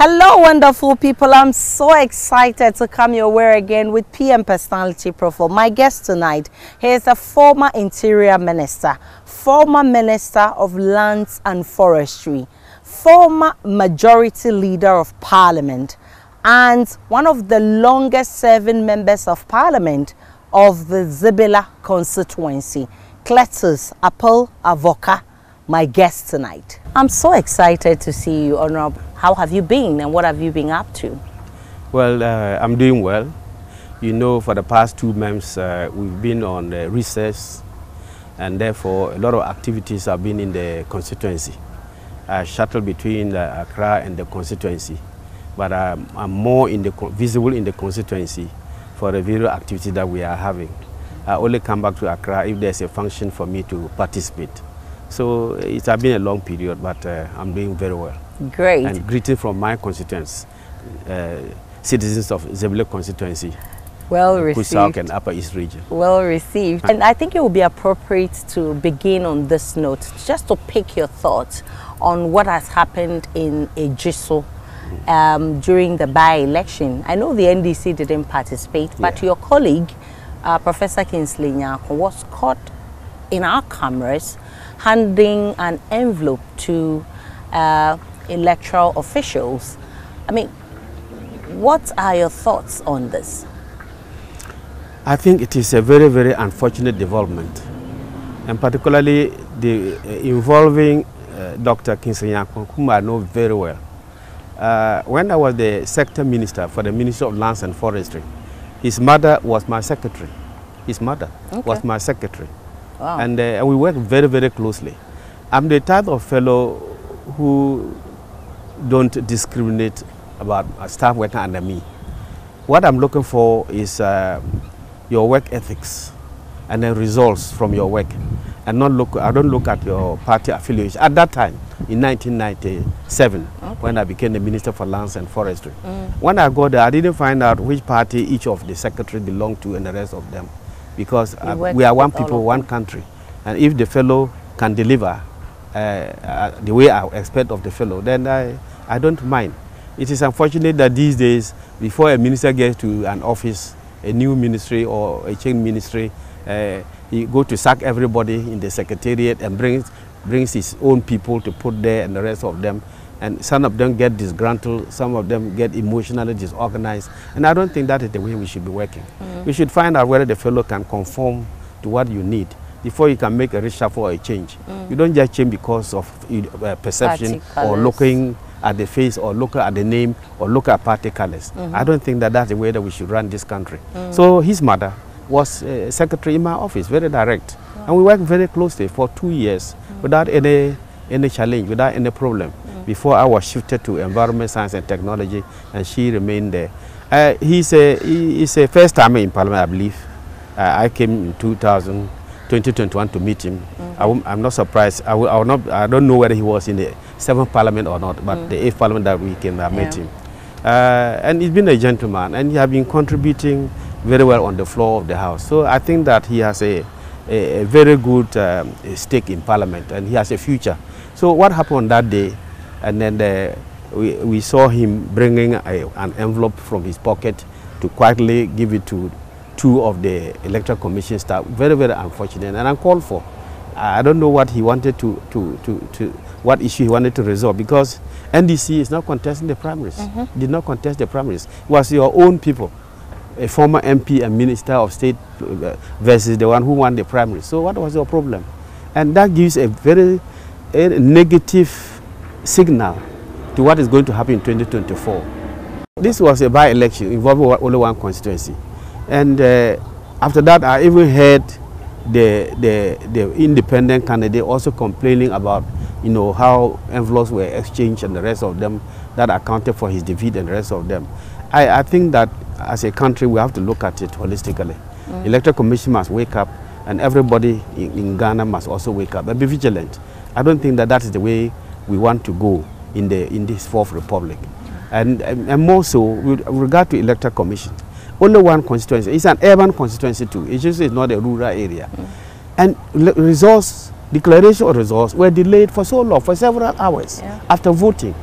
Hello, wonderful people. I'm so excited to come your way again with PM Personality Profile. My guest tonight, he is a former Interior Minister, former Minister of Lands and Forestry, former Majority Leader of Parliament, and one of the longest serving members of Parliament of the Zibila constituency, Cletus Avoka, my guest tonight. I'm so excited to see you, Honorable. How have you been and what have you been up to? Well, I'm doing well. You know, for the past 2 months, we've been on recess, and therefore a lot of activities have been in the constituency. I shuttle between Accra and the constituency, but I'm more visible in the constituency for the various activities that we are having. I only come back to Accra if there's a function for me to participate. So it's been a long period, but I'm doing very well. Great. And greeting from my constituents, citizens of Zebule constituency. Well received. South and Upper East region. Well received. And I think it would be appropriate to begin on this note, just to pick your thoughts on what has happened in Ejiso during the by-election. I know the NDC didn't participate, but your colleague, Professor Kingsley Nyako, was caught in our cameras handing an envelope to electoral officials. I mean, what are your thoughts on this? I think it is a very, very unfortunate development, and particularly involving Dr. Kingsley Nyako, whom I know very well. When I was the sector minister for the Ministry of Lands and Forestry, his mother was my secretary. His mother was my secretary. Wow. And we work very, very closely. I'm the type of fellow who don't discriminate about staff working under me. What I'm looking for is your work ethics and the results from your work, and I don't look at your party affiliation. At that time, in 1997, when I became the Minister for Lands and Forestry, when I got there, I didn't find out which party each of the secretaries belonged to and the rest of them, because we are one people, one country, and if the fellow can deliver the way I expect of the fellow, then I don't mind. It is unfortunate that these days, before a minister gets to an office, a new ministry or a change ministry, he go to sack everybody in the secretariat and brings his own people to put there and the rest of them. And some of them get disgruntled, some of them get emotionally disorganized. And I don't think that is the way we should be working. We should find out whether the fellow can conform to what you need before you can make a reshuffle or a change. You don't just change because of perception or looking at the face or look at the name or look at party colors. I don't think that that's the way that we should run this country. So his mother was secretary in my office, very direct. And we worked very closely for 2 years without any challenge, without any problem. Before I was shifted to Environment, Science and Technology, and she remained there. He's a first timer in Parliament, I believe. I came in 2021 to meet him. I'm not surprised. I don't know whether he was in the 7th Parliament or not, but the 8th Parliament that we came, I met him. And he's been a gentleman, and he has been contributing very well on the floor of the House. So I think that he has a very good stake in Parliament, and he has a future. So what happened on that day, and then we saw him bringing an envelope from his pocket to quietly give it to 2 of the Electoral Commission staff. Very, very unfortunate and uncalled for. I don't know what he wanted what issue he wanted to resolve, because NDC is not contesting the primaries. Did not contest the primaries. It was your own people, a former MP and Minister of State versus the one who won the primaries. So what was your problem? And that gives a very negative signal to what is going to happen in 2024. This was a by-election involving only one constituency. And after that, I even heard the independent candidate also complaining about, how envelopes were exchanged and the rest of them, that accounted for his defeat and the rest of them. I think that as a country, we have to look at it holistically. Electoral Commission must wake up, and everybody in Ghana must also wake up and be vigilant. I don't think that that is the way we want to go in this 4th Republic. And more so, with regard to Electoral Commission, only one constituency. It's an urban constituency too. It's just not a rural area. And declaration of results were delayed for so long, for several hours after voting.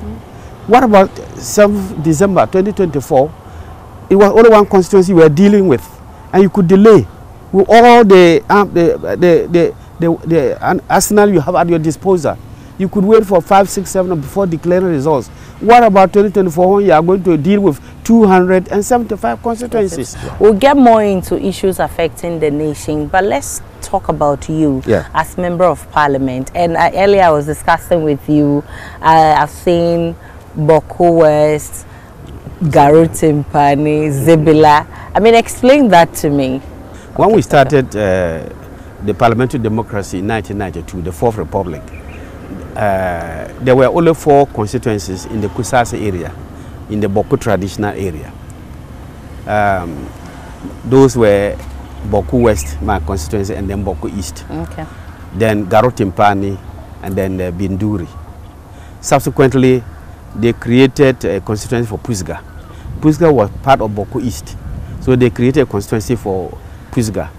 What about 7th December 2024? It was only one constituency we were dealing with, and you could delay with all the arsenal you have at your disposal. You could wait for 5, 6, 7 before declaring results. What about 2024 when you are going to deal with 275 constituencies? We'll get more into issues affecting the nation, but let's talk about you as Member of Parliament. And earlier I was discussing with you, I've seen Boku West, Garu-Timpani, Zebila. I mean, explain that to me. When we started the parliamentary democracy in 1992, the Fourth Republic, there were only 4 constituencies in the Kusasa area, in the Boku traditional area. Those were Boku West, my constituency, and then Boku East. Okay. Then Garu-Timpani, and then Binduri. Subsequently, they created a constituency for Pusga. Pusga was part of Boku East, so they created a constituency for Pusga.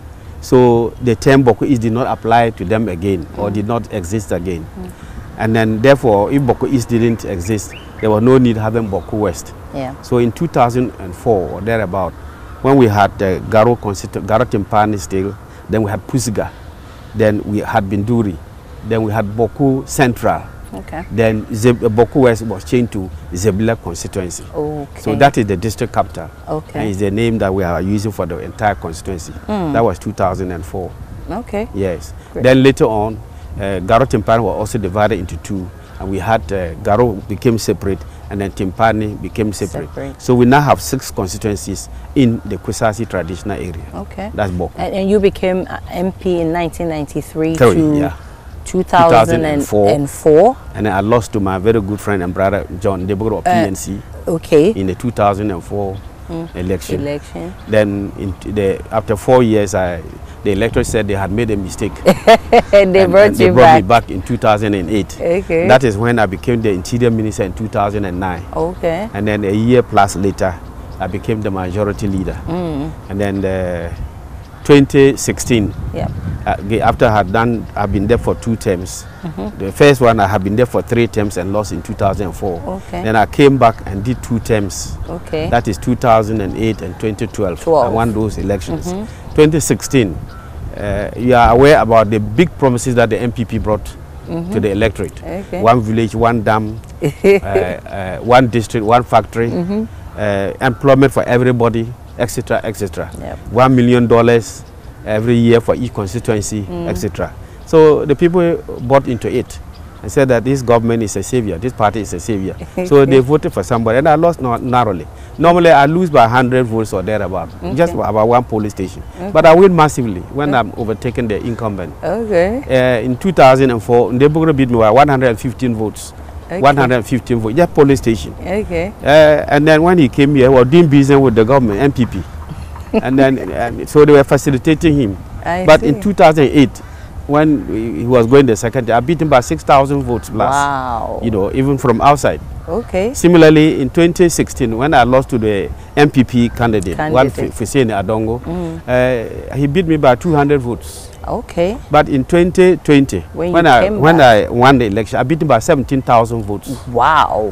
So the term Boku East did not apply to them again, or did not exist again. And then therefore, if Boku East didn't exist, there was no need having Boku West. So in 2004 or thereabout, when we had the Garu-Timpani still, then we had Pusga, then we had Binduri, then we had Boku Central. Then Boku West was changed to Zebila constituency. So that is the district capital. And it's the name that we are using for the entire constituency. That was 2004. Yes. Great. Then later on, Garu-Timpani was also divided into 2, and we had Garu became separate, and then Timpani became separate. So we now have 6 constituencies in the Kusasi traditional area. That's Boku. And you became MP in 1993 to 2004. And then I lost to my very good friend and brother John Deboro of PNC in the 2004 election. Then after 4 years, the electors said they had made a mistake. And they brought me back in 2008. That is when I became the Interior Minister in 2009. And then a year plus later, I became the majority leader. And then 2016, after I've been there for 2 terms. The first one I have been there for 3 terms and lost in 2004. Then I came back and did 2 terms. That is 2008 and 2012. I won those elections. 2016, you are aware about the big promises that the MPP brought to the electorate. 1 village, 1 dam, 1 district, 1 factory, employment for everybody, etc., etc. $1 million every year for each constituency, etc. So the people bought into it and said that this government is a savior, this party is a savior. So they voted for somebody, and I lost narrowly. Normally I lose by 100 votes or thereabout, just about 1 police station. But I win massively when I'm overtaking the incumbent. In 2004, Ndebogoro beat me by 115 votes. 115 votes, just police station. And then when he came here, he was doing business with the government, MPP. and so they were facilitating him. But in 2008, when he was going the second day, I beat him by 6,000 votes plus. You know, even from outside. Similarly, in 2016, when I lost to the MPP candidate, one Fuseni Adongo, he beat me by 200 votes. But in 2020, when I won the election, I beat him by 17,000 votes.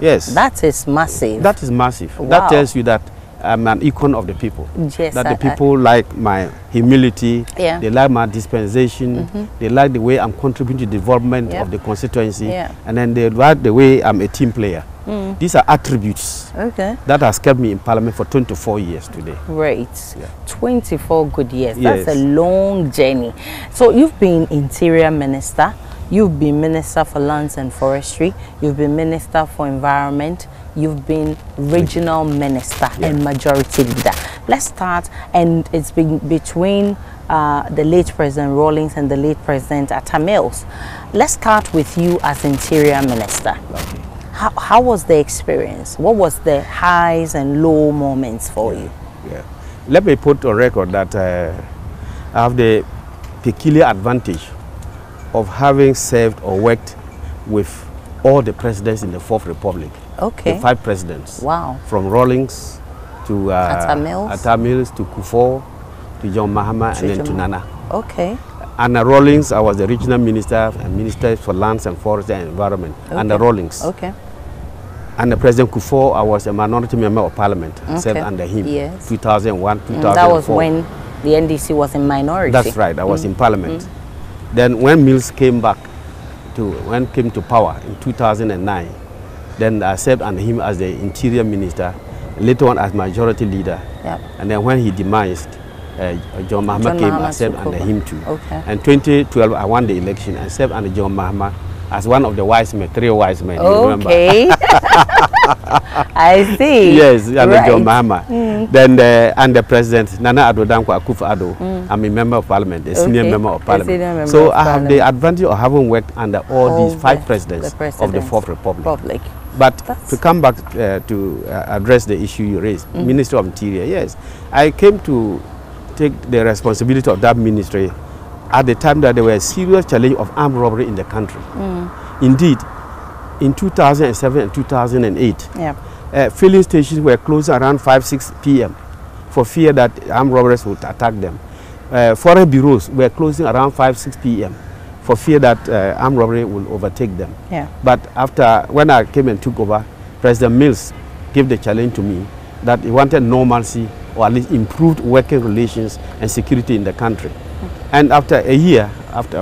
Yes. That is massive. That is massive. That tells you that I'm an icon of the people. That the people like my humility, they like my dispensation, they like the way I'm contributing to the development of the constituency, and then they like the way I'm a team player. These are attributes that has kept me in Parliament for 24 years today. Great. 24 good years. That's a long journey. So you've been Interior Minister, you've been Minister for Lands and Forestry, you've been Minister for Environment, you've been Regional Minister and Majority Leader. Let's start, and it's been between the late President Rawlings and the late President Atta Mills. Let's start with you as Interior Minister. How was the experience? What was the highs and low moments for you? Let me put on record that I have the peculiar advantage of having served or worked with all the presidents in the Fourth Republic. The 5 presidents. From Rawlings to Atta Mills to Kufuor to John Mahama and then to Nana. Under Rawlings, I was the regional minister and minister for lands and forest and environment under Rawlings. And the President Kufuor, I was a minority member of parliament, served under him, yes. 2001, 2004. That was when the NDC was in minority. That's right, I was in parliament. Then when Mills came to power in 2009, then I served under him as the interior minister, later on as majority leader. Yep. And then when he demised, John Mahama came, I served under him too. Okay. And 2012, I won the election and served under John Mahama as one of the wise men, 3 wise men. Okay. I see. Yes, under right. John Mahama. Then and the president, Nana Addo Dankwa Akufo-Addo, I'm a member of parliament, a senior member of parliament. So I have the advantage of having worked under all these 5 presidents of the 4th Republic. But to come back to address the issue you raised, Ministry of Interior, yes, I came to take the responsibility of that ministry at the time that there were a serious challenge of armed robbery in the country. Indeed, in 2007 and 2008, filling stations were closed around 5-6 p.m. for fear that armed robbers would attack them. Foreign bureaus were closing around 5-6 p.m. for fear that armed robbery will overtake them. But when I came and took over, President Mills gave the challenge to me that he wanted normalcy, or at least improved working relations and security in the country. And after a year,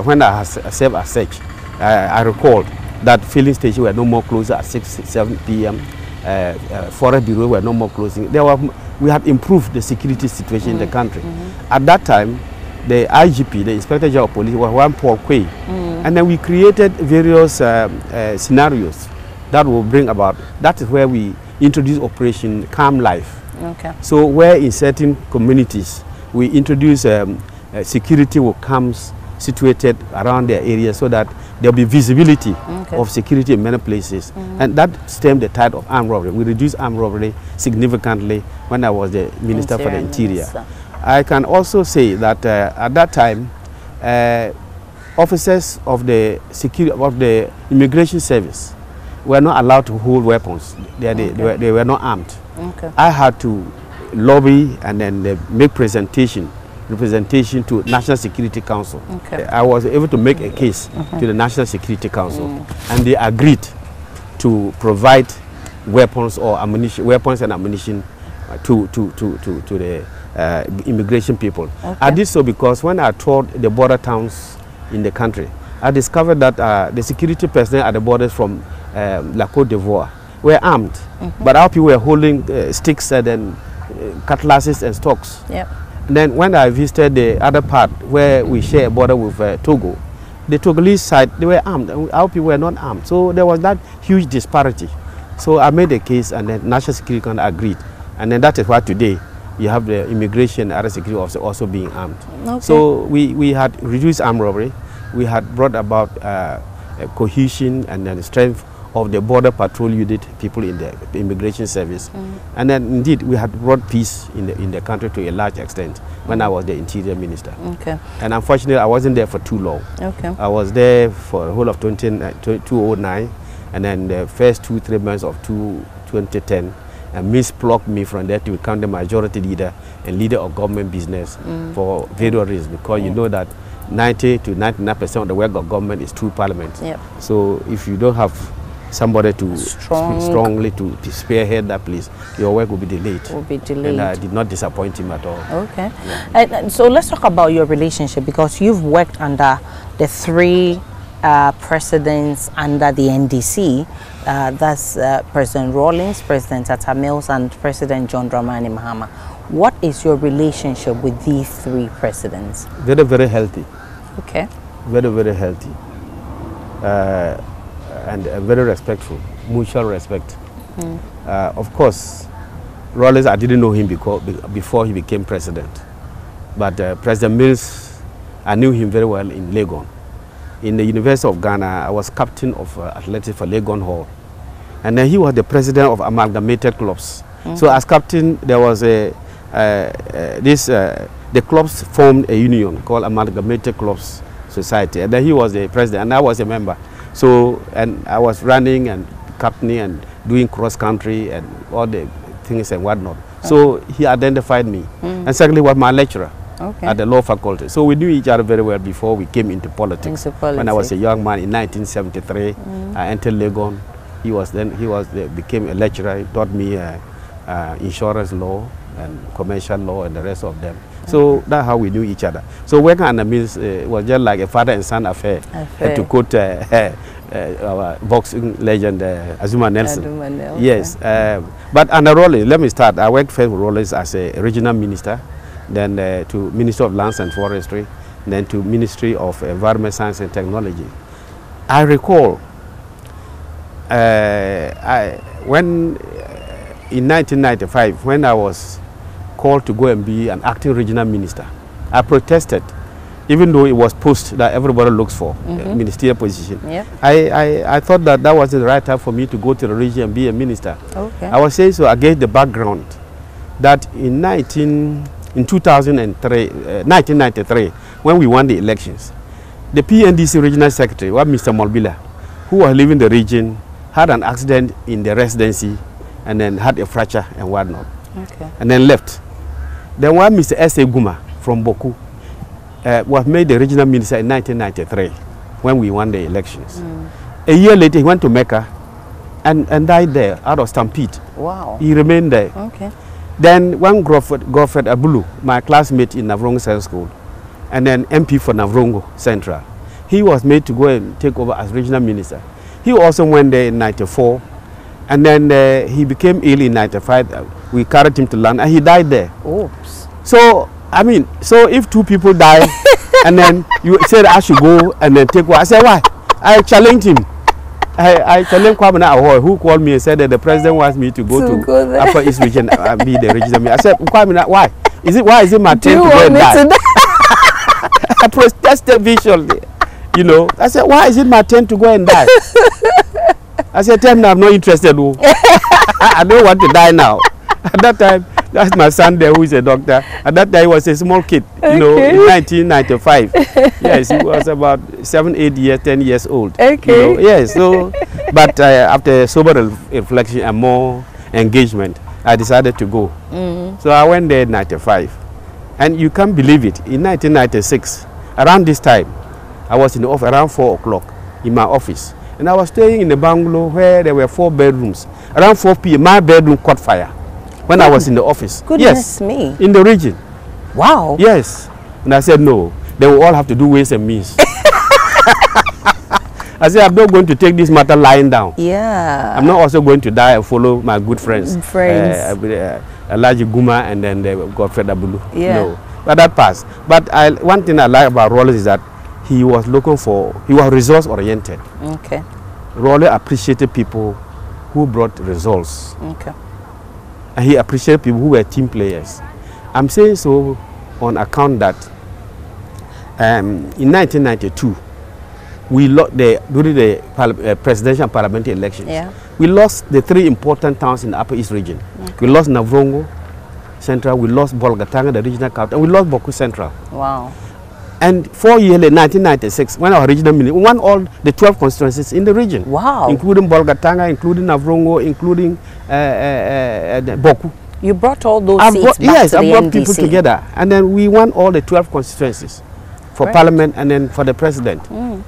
when I served as such, I recalled that filling stations were no more closed at 6-7 p.m. Foreign bureaus were no more closing. We had improved the security situation in the country. At that time, the IGP, the Inspector General of Police, was one Paul Quay. And then we created various scenarios that will bring about, that is where we introduced Operation Calm Life. So where in certain communities, we introduce security will come situated around their area so that there will be visibility of security in many places. And that stemmed the tide of armed robbery. We reduced armed robbery significantly when I was the Minister for the Interior. I can also say that at that time, officers of the Immigration Service were not allowed to hold weapons. They were not armed. I had to lobby and then make representation to National Security Council. I was able to make a case to the National Security Council, and they agreed to provide weapons or ammunition, weapons and ammunition to the immigration people. I did so because when I toured the border towns in the country, I discovered that the security personnel at the borders from La Côte d'Ivoire were armed, but our people were holding sticks and cutlasses and stocks. And then when I visited the other part where we share a border with Togo, the Togolese side, they were armed, and our people were not armed. So there was that huge disparity. So I made a case, and then National Security Council agreed. And then that is why today you have the immigration and other security officers also being armed. So we had reduced armed robbery. We had brought about cohesion and then strength of the border patrol unit people in the immigration service. And then indeed we had brought peace in the country to a large extent when I was the Interior Minister. And unfortunately I wasn't there for too long. I was there for the whole of 2009, and then the first 2-3 months of 2010, and Miss plucked me from there to become the majority leader and leader of government business for various reasons, because you know that 90 to 99% of the work of government is through parliament. So if you don't have somebody to strongly to spearhead that place, your work will be delayed. And I did not disappoint him at all. And so let's talk about your relationship, because you've worked under the 3 presidents under the NDC. That's President Rawlings, President Tata Mills, and President John Dramani Mahama. What is your relationship with these 3 presidents? Very, very healthy. Very, very healthy. And very respectful, mutual respect. Of course, Rawlings, I didn't know him before he became president. But President Mills, I knew him very well in Legon. In the University of Ghana, I was captain of athletics for Legon Hall. And then he was the president of amalgamated clubs. So as captain, there was the clubs formed a union called Amalgamated Clubs Society. And then he was the president and I was a member. So, and I was running and captaining and doing cross country and all the things and whatnot. So he identified me. And secondly, was my lecturer at the law faculty. So we knew each other very well before we came into politics. When I was a young man in 1973, I entered Legon. He became a lecturer. He taught me insurance law and commercial law and the rest of them. So that's how we knew each other. So working under me was just like a father and son affair. To quote our boxing legend Azuma Nelson. Yes, but under Rollins, let me start. I worked first with Rollins as a regional minister, then to Minister of Lands and Forestry, then to Ministry of Environment, Science and Technology. I recall when in 1995, when I was called to go and be an acting regional minister, I protested, even though it was post that everybody looks for, ministerial position. Yep. I thought that wasn't the right time for me to go to the region and be a minister. Okay. I was saying so against the background that in 1993, when we won the elections, the PNDC regional secretary, Mr. Molbila, who was leaving the region, had an accident in the residency and then had a fracture and whatnot. Okay. And then left. Then one Mr. S.A. Guma from Boku was made the regional minister in 1993 when we won the elections. A year later, he went to Mecca and died there out of stampede. Wow. He remained there. Okay. Then one Godfred Abulu, my classmate in Navrongo Central School, and then MP for Navrongo Central, he was made to go and take over as regional minister. He also went there in 94, and then he became ill in 95. We carried him to London, and he died there. Oops. So, I mean, so if two people die, and then you said I should go and then take over, I said, why? I challenged him. I challenged Kwabena Ahoy, who called me and said that the president wants me to go to Upper East Region and be the regional minister. I said, Kwabena, why? Why is it my turn to go and die? I protested visually. You know, I said, why is it my turn to go and die? I said, tell me I'm not interested. I don't want to die now. At that time, that's my son there who is a doctor. At that time, he was a small kid, you know, in 1995. Yes, he was about 7, 8 years, 10 years old. Okay. You know? Yes, so, but after sober reflection and more engagement, I decided to go. So I went there in 95. And you can't believe it, in 1996, around this time, I was in the office around 4 o'clock in my office. And I was staying in the bungalow where there were 4 bedrooms. Around 4 p.m., my bedroom caught fire when I was in the office. Goodness me. In the region. Wow. Yes. And I said, no, they will all have to do ways and means. I said, I'm not going to take this matter lying down. Yeah. I'm not also going to die and follow my good friends. Elijah Guma and then Godfred Abulu. Yeah. No. But that passed. But one thing I like about Rollins is that he was resource oriented. Okay. Rollins appreciated people who brought results. Okay. And he appreciated people who were team players. I'm saying so on account that in 1992, we lost during the presidential and parliamentary elections. Yeah. We lost the 3 important towns in the Upper East region. Okay. We lost Navrongo Central, we lost Bolgatanga, the regional capital, and we lost Boku Central. Wow. And 4 years later, 1996, when our regional minister, we won all the 12 constituencies in the region. Wow. Including Bolgatanga, including Navrongo, including Boku. You brought all those seats back yes, to the I brought NDC. people together. And then we won all the 12 constituencies for parliament and then for the president.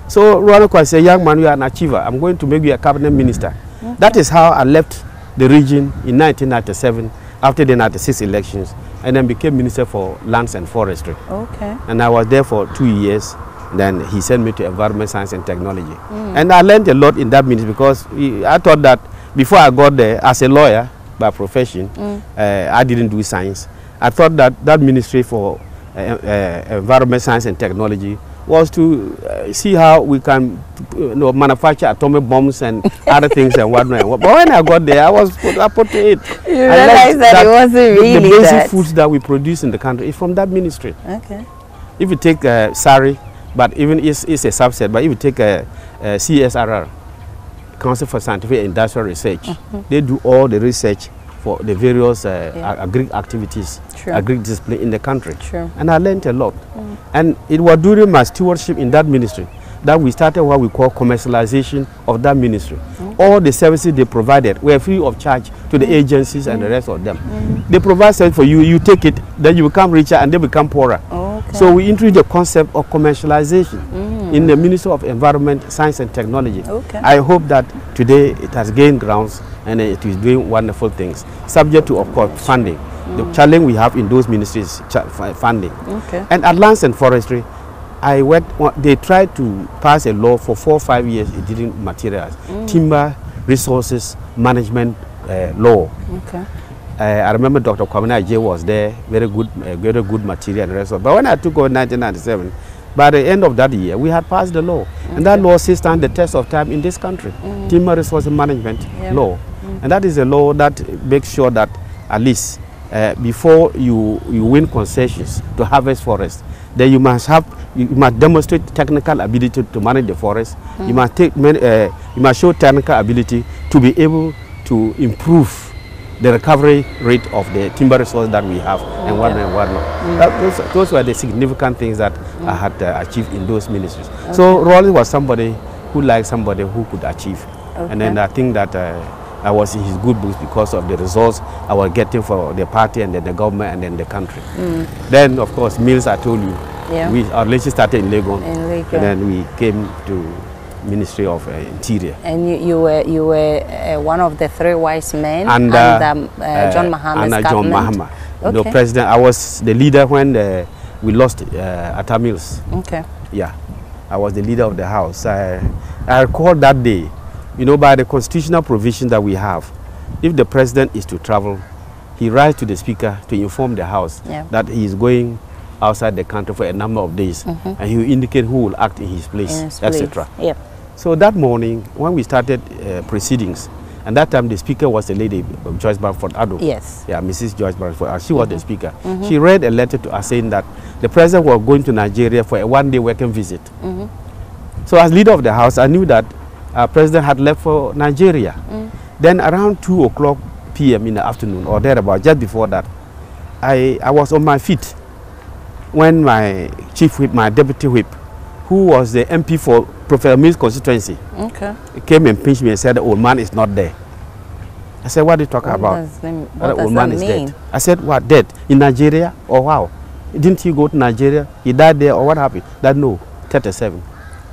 So Ronald was a young man, you are an achiever. I'm going to make you a cabinet minister. Okay. That is how I left the region in 1997 after the 96 elections, and then became Minister for Lands and Forestry. Okay. And I was there for 2 years. Then he sent me to Environment, Science and Technology. And I learned a lot in that ministry because I thought that before I got there as a lawyer by profession, I didn't do science. I thought that that ministry for Environment, Science and Technology was to see how we can manufacture atomic bombs and other things and whatnot. But when I got there, I put to it. You realized that it wasn't really the basic foods that we produce in the country is from that ministry. Okay. If you take SARI, but even it's a subset, but if you take CSRR, Council for Scientific and Industrial Research, they do all the research for the various agri activities, agri discipline in the country. And I learned a lot. And it was during my stewardship in that ministry that we started what we call commercialization of that ministry. All the services they provided were free of charge to the agencies and the rest of them. They provide service for you, you take it, then you become richer and they become poorer. So we introduced the concept of commercialization. in the Ministry of Environment, Science and Technology. Okay. I hope that today it has gained grounds and it is doing wonderful things, subject to, of course, funding. The challenge we have in those ministries is funding. Okay. And at Lands and Forestry, they tried to pass a law for 4 or 5 years, it didn't materialize. Timber Resources Management Law. Okay. I remember Dr. Kwamina J was there, very good material and the rest of it. But when I took over in 1997, by the end of that year, we had passed the law. And that law still stands the test of time in this country. Timber Resources Management Law. And that is a law that makes sure that at least before you win concessions to harvest forest, then you must demonstrate technical ability to manage the forest. You must show technical ability to be able to improve the recovery rate of the timber resource that we have and whatnot. Those were the significant things that I had achieved in those ministries. So Rawlings was somebody who liked somebody who could achieve. And then I think that I was in his good books because of the results I was getting for the party and then the government and then the country. Then, of course, Mills, I told you, our relationship started in Legon. And then we came to Ministry of Interior. And you were one of the 3 wise men under John Mahama's government? John Mahama. The president. I was the leader when we lost Atta Mills. Okay. Yeah, I was the leader of the house. I recall that day, you know, by the constitutional provision that we have, if the president is to travel, he writes to the speaker to inform the house that he is going outside the country for a number of days, and he will indicate who will act in his place, etc. So that morning, when we started proceedings, and that time the speaker was the lady Joyce Bradford Addo. Yes. Yeah, Mrs. Joyce Bradford. She was the speaker. She read a letter to us saying that the president was going to Nigeria for a one-day working visit. So as leader of the house, I knew that our president had left for Nigeria. Then around 2:00 p.m. in the afternoon or thereabout, just before that, I was on my feet when my chief whip, my deputy whip, who was the MP for Professor Mills constituency, came and pinched me and said the old man is not there. I said, what are you talking about? What the old man is dead. I said, what, dead? In Nigeria? Or wow? Didn't he go to Nigeria? He died there or what happened? That no, 37.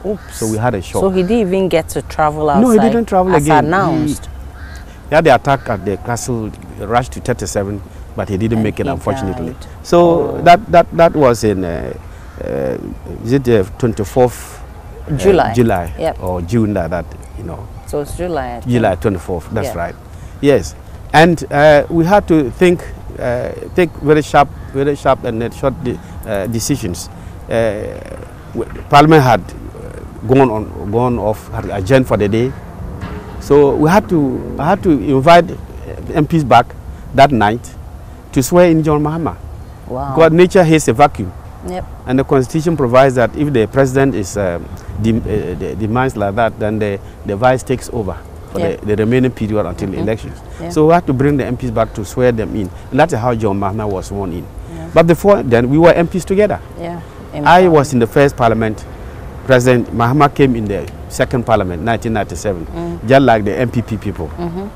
Oops. So we had a shock. So he didn't even get to travel outside? No, he didn't travel again. Announced. He had the attack at the castle, rushed to 37, but he didn't make it, unfortunately. So that was in, is it the 24th? July or June, that you know. So it's July. July 24th, that's right. Yes. And we had to take very sharp and short decisions. Parliament had gone off, had adjourned for the day. So I had to invite MPs back that night to swear in John Mahama. Wow. God, nature hates a vacuum. And the Constitution provides that if the president is demands like that, then the vice takes over for the remaining period until elections. So we had to bring the MPs back to swear them in. And that's how John Mahama was sworn in. But before then, we were MPs together. I was in the first parliament. President Mahama came in the second parliament, 1997, just like the MPP people.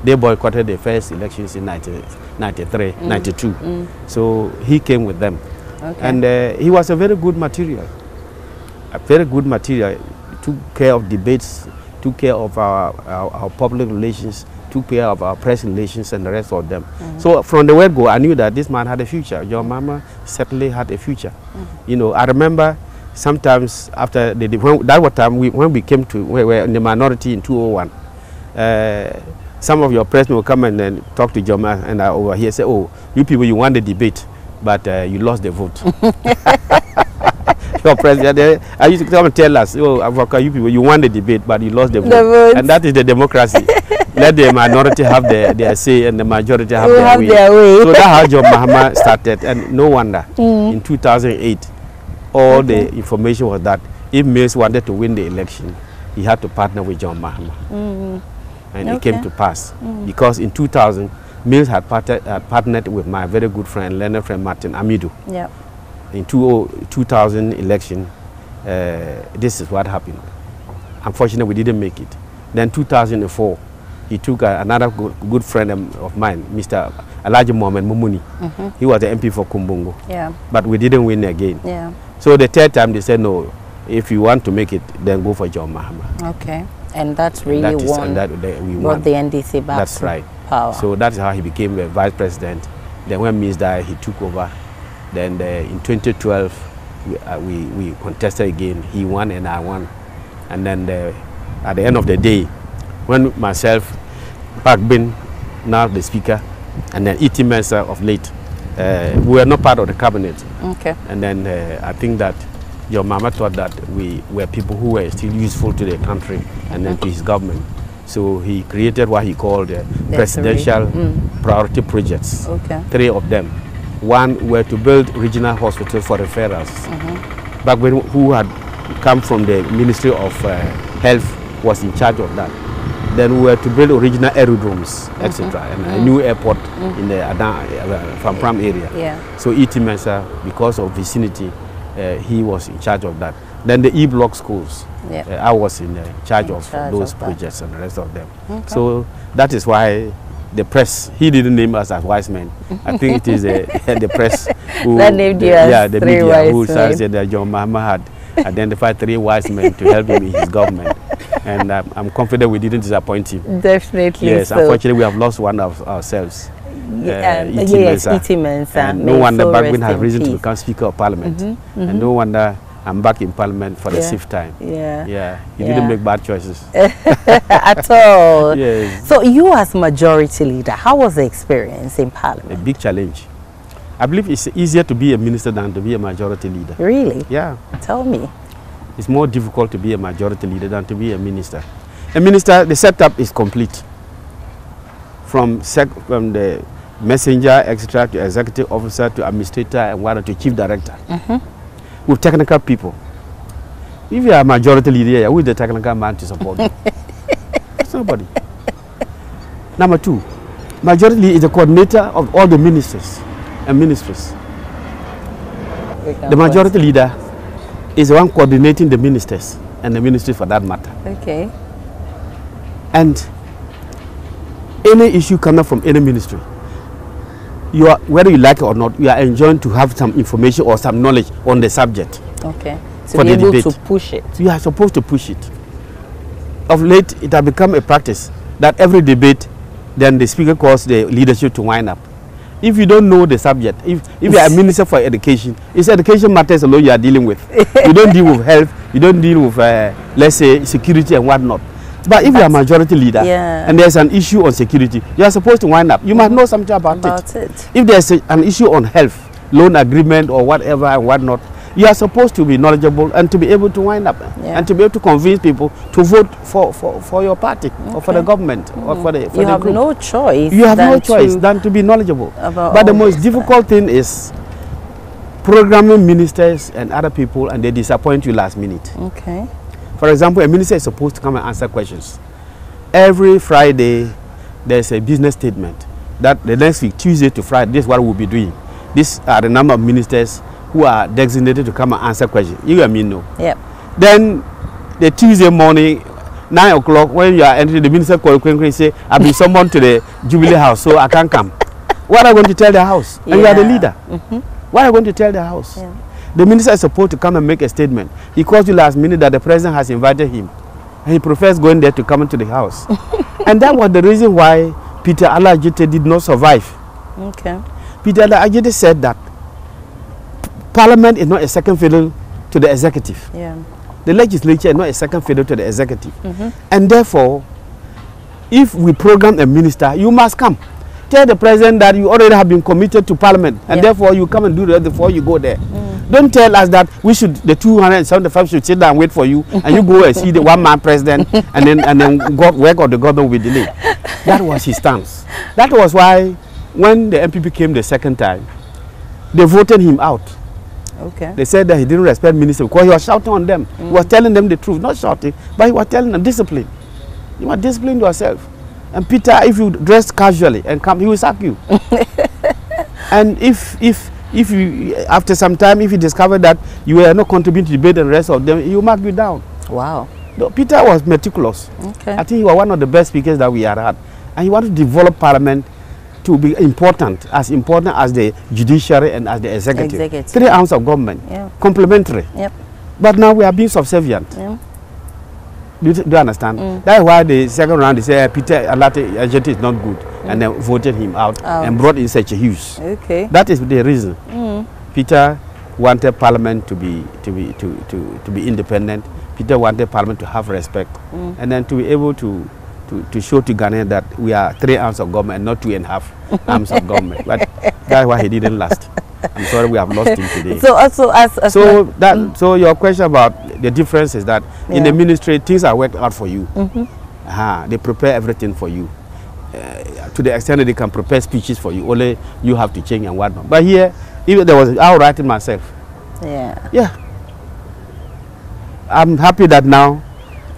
They boycotted the first elections in 1993, 92. So he came with them. And he was a very good material. Took care of debates, took care of our public relations, took care of our press relations and the rest of them. So from the word go, I knew that this man had a future. John Mahama certainly had a future. You know, I remember sometimes after that was time when we came to, we were in the minority in 2001. Some of your pressmen will come and then talk to John Mahama, and I over here say, oh, you people, you won the debate, but you lost the vote. Your president, I used to come and tell us, oh, Avoka, you people, you won the debate, but you lost the vote. And that is the democracy. Let the minority have their say and the majority have their way. So that's how John Mahama started. And no wonder, in 2008, all the information was that if Mills wanted to win the election, he had to partner with John Mahama. And it came to pass. Because in 2000, Mills had partnered with my very good friend, Leonard friend Martin Amidu. In 2000 election, this is what happened. Unfortunately, we didn't make it. Then 2004, he took another good friend of mine, Mr. Elijah Mohamed Mumuni. He was the MP for Kumbungo. But we didn't win again. So the third time they said, no, if you want to make it, then go for John Mahama. Okay. And that's really we won the NDC back That's to right. power. So that's how he became the vice president. Then when Ms. died, he took over. Then in 2012, we contested again. He won and I won. And then at the end of the day, when myself, Park Bin, now the speaker, and then E.T. Mensah of late, we were not part of the cabinet. Okay. And then I think that your mama thought that we were people who were still useful to the country and then to his government. So he created what he called presidential priority projects. Okay. 3 of them. One were to build regional hospitals for referrals. Back when who had come from the Ministry of Health was in charge of that. Then we were to build original aerodromes, etc., and a new airport in the Pram area. Yeah. So E.T. Mensah, because of vicinity, he was in charge of that. Then the E-block schools, I was in charge of those projects and the rest of them. Okay. So that is why the press, he didn't name us as wise men. I think it is the press who, that named you as the three media wise who men. said that John Mahama had identified 3 wise men to help him in his government. And I'm confident we didn't disappoint him. Definitely. Yes, so. Unfortunately, we have lost one of ourselves. Yes, E.T. Mensah. And no wonder Back when had reason to become Speaker of Parliament. And no wonder I'm back in Parliament for the 6th time. He didn't make bad choices. At all. Yes. So you as majority leader, how was the experience in Parliament? A big challenge. I believe it's easier to be a minister than to be a majority leader. Really? Yeah. Tell me. It's more difficult to be a majority leader than to be a minister. A minister, the setup is complete. From the messenger, etc., to executive officer, to administrator, and one to chief director. With technical people. If you are a majority leader, who is the technical man to support you? It's nobody. Number 2, majority leader is the coordinator of all the ministers and ministries. The majority leader is the one coordinating the ministers and the ministry for that matter. Okay. And any issue coming from any ministry, you are, whether you like it or not, you are enjoined to have some information or some knowledge on the subject. Okay. To be able to push it. You are supposed to push it. Of late, it has become a practice that every debate, then the speaker calls the leadership to wind up. If you don't know the subject, if you are a minister for education, it's education matters alone you are dealing with. You don't deal with health, you don't deal with, let's say, security and whatnot. But if you are a majority leader and there's an issue on security, you are supposed to wind up. You must know something about it. If there's an issue on health, loan agreement or whatever and whatnot, you are supposed to be knowledgeable and to be able to wind up and to be able to convince people to vote for your party or for the government or for the You have group. no choice. You have no choice than to be knowledgeable. But the most difficult thing is programming ministers and other people, and they disappoint you last minute. Okay. For example, a minister is supposed to come and answer questions. Every Friday, there's a business statement that the next week, Tuesday to Friday, this is what we'll be doing. These are the number of ministers who are designated to come and answer questions. You and me know. Yep. Then the Tuesday morning, 9 o'clock, when you are entering, the minister call and say, I've been summoned to the Jubilee House, so I can't come. What are you going to tell the House? And you are the leader. What are you going to tell the House? The minister is supposed to come and make a statement. He calls you last minute that the president has invited him. And he prefers going there to come into the House. And that was the reason why Peter Alajite did not survive. Okay. Peter Alajite said that Parliament is not a second fiddle to the executive. The legislature is not a second fiddle to the executive. And therefore, if we program a minister, you must come. Tell the president that you already have been committed to Parliament, and therefore you come and do that before you go there. Don't tell us that we should, the 275 should sit down and wait for you, and you go and see the one-man president, and then work of the government will be delayed. That was his stance. That was why when the MPP came the second time, they voted him out. Okay. They said that he didn't respect ministers because he was shouting on them. He was telling them the truth, not shouting, but he was telling them discipline. You must discipline yourself. And Peter, if you dress casually and come, he will sack you. And if you, after some time, if you discover that you were not contributing to debate and the rest of them, he will mark you down. Wow. No, Peter was meticulous. Okay. I think he was one of the best speakers that we had. And he wanted to develop Parliament to be important as the judiciary and as the executive. 3 arms of government, complementary. But now we are being subservient. Yeah. Do you understand? That's why the second round they say Peter Alate agent is not good, and then voted him out and brought in such a Hughes. Okay. That is the reason. Peter wanted Parliament to be independent. Peter wanted Parliament to have respect, and then to be able to show to Ghana that we are 3 arms of government and not 2.5 arms of government. But that's why he didn't last. I'm sorry we have lost him today. So also so your question about the difference is that in the ministry things are worked out for you. They prepare everything for you. To the extent that they can prepare speeches for you, only you have to change and whatnot. But here, even I'll write it myself. Yeah. I'm happy that now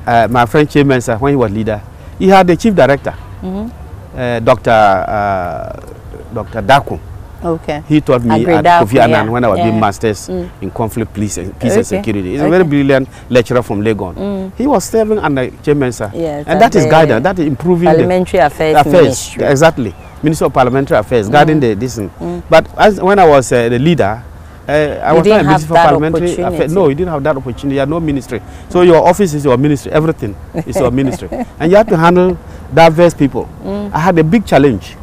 my friend Chairman, when he was leader, he had the chief director, Dr. Daku. Okay. He taught me at Kofi Annan when I was doing masters in conflict, peace and security. He's a very brilliant lecturer from Legon. He was serving under Chairman, yes, and that is guidance, that is improving Parliamentary Affairs Ministry. Exactly. Minister of Parliamentary Affairs, guiding this thing. But when I was the leader, I was not a minister for parliamentary affairs. No, you didn't have that opportunity. You had no ministry. So your office is your ministry. Everything is your ministry. And you have to handle diverse people. I had a big challenge.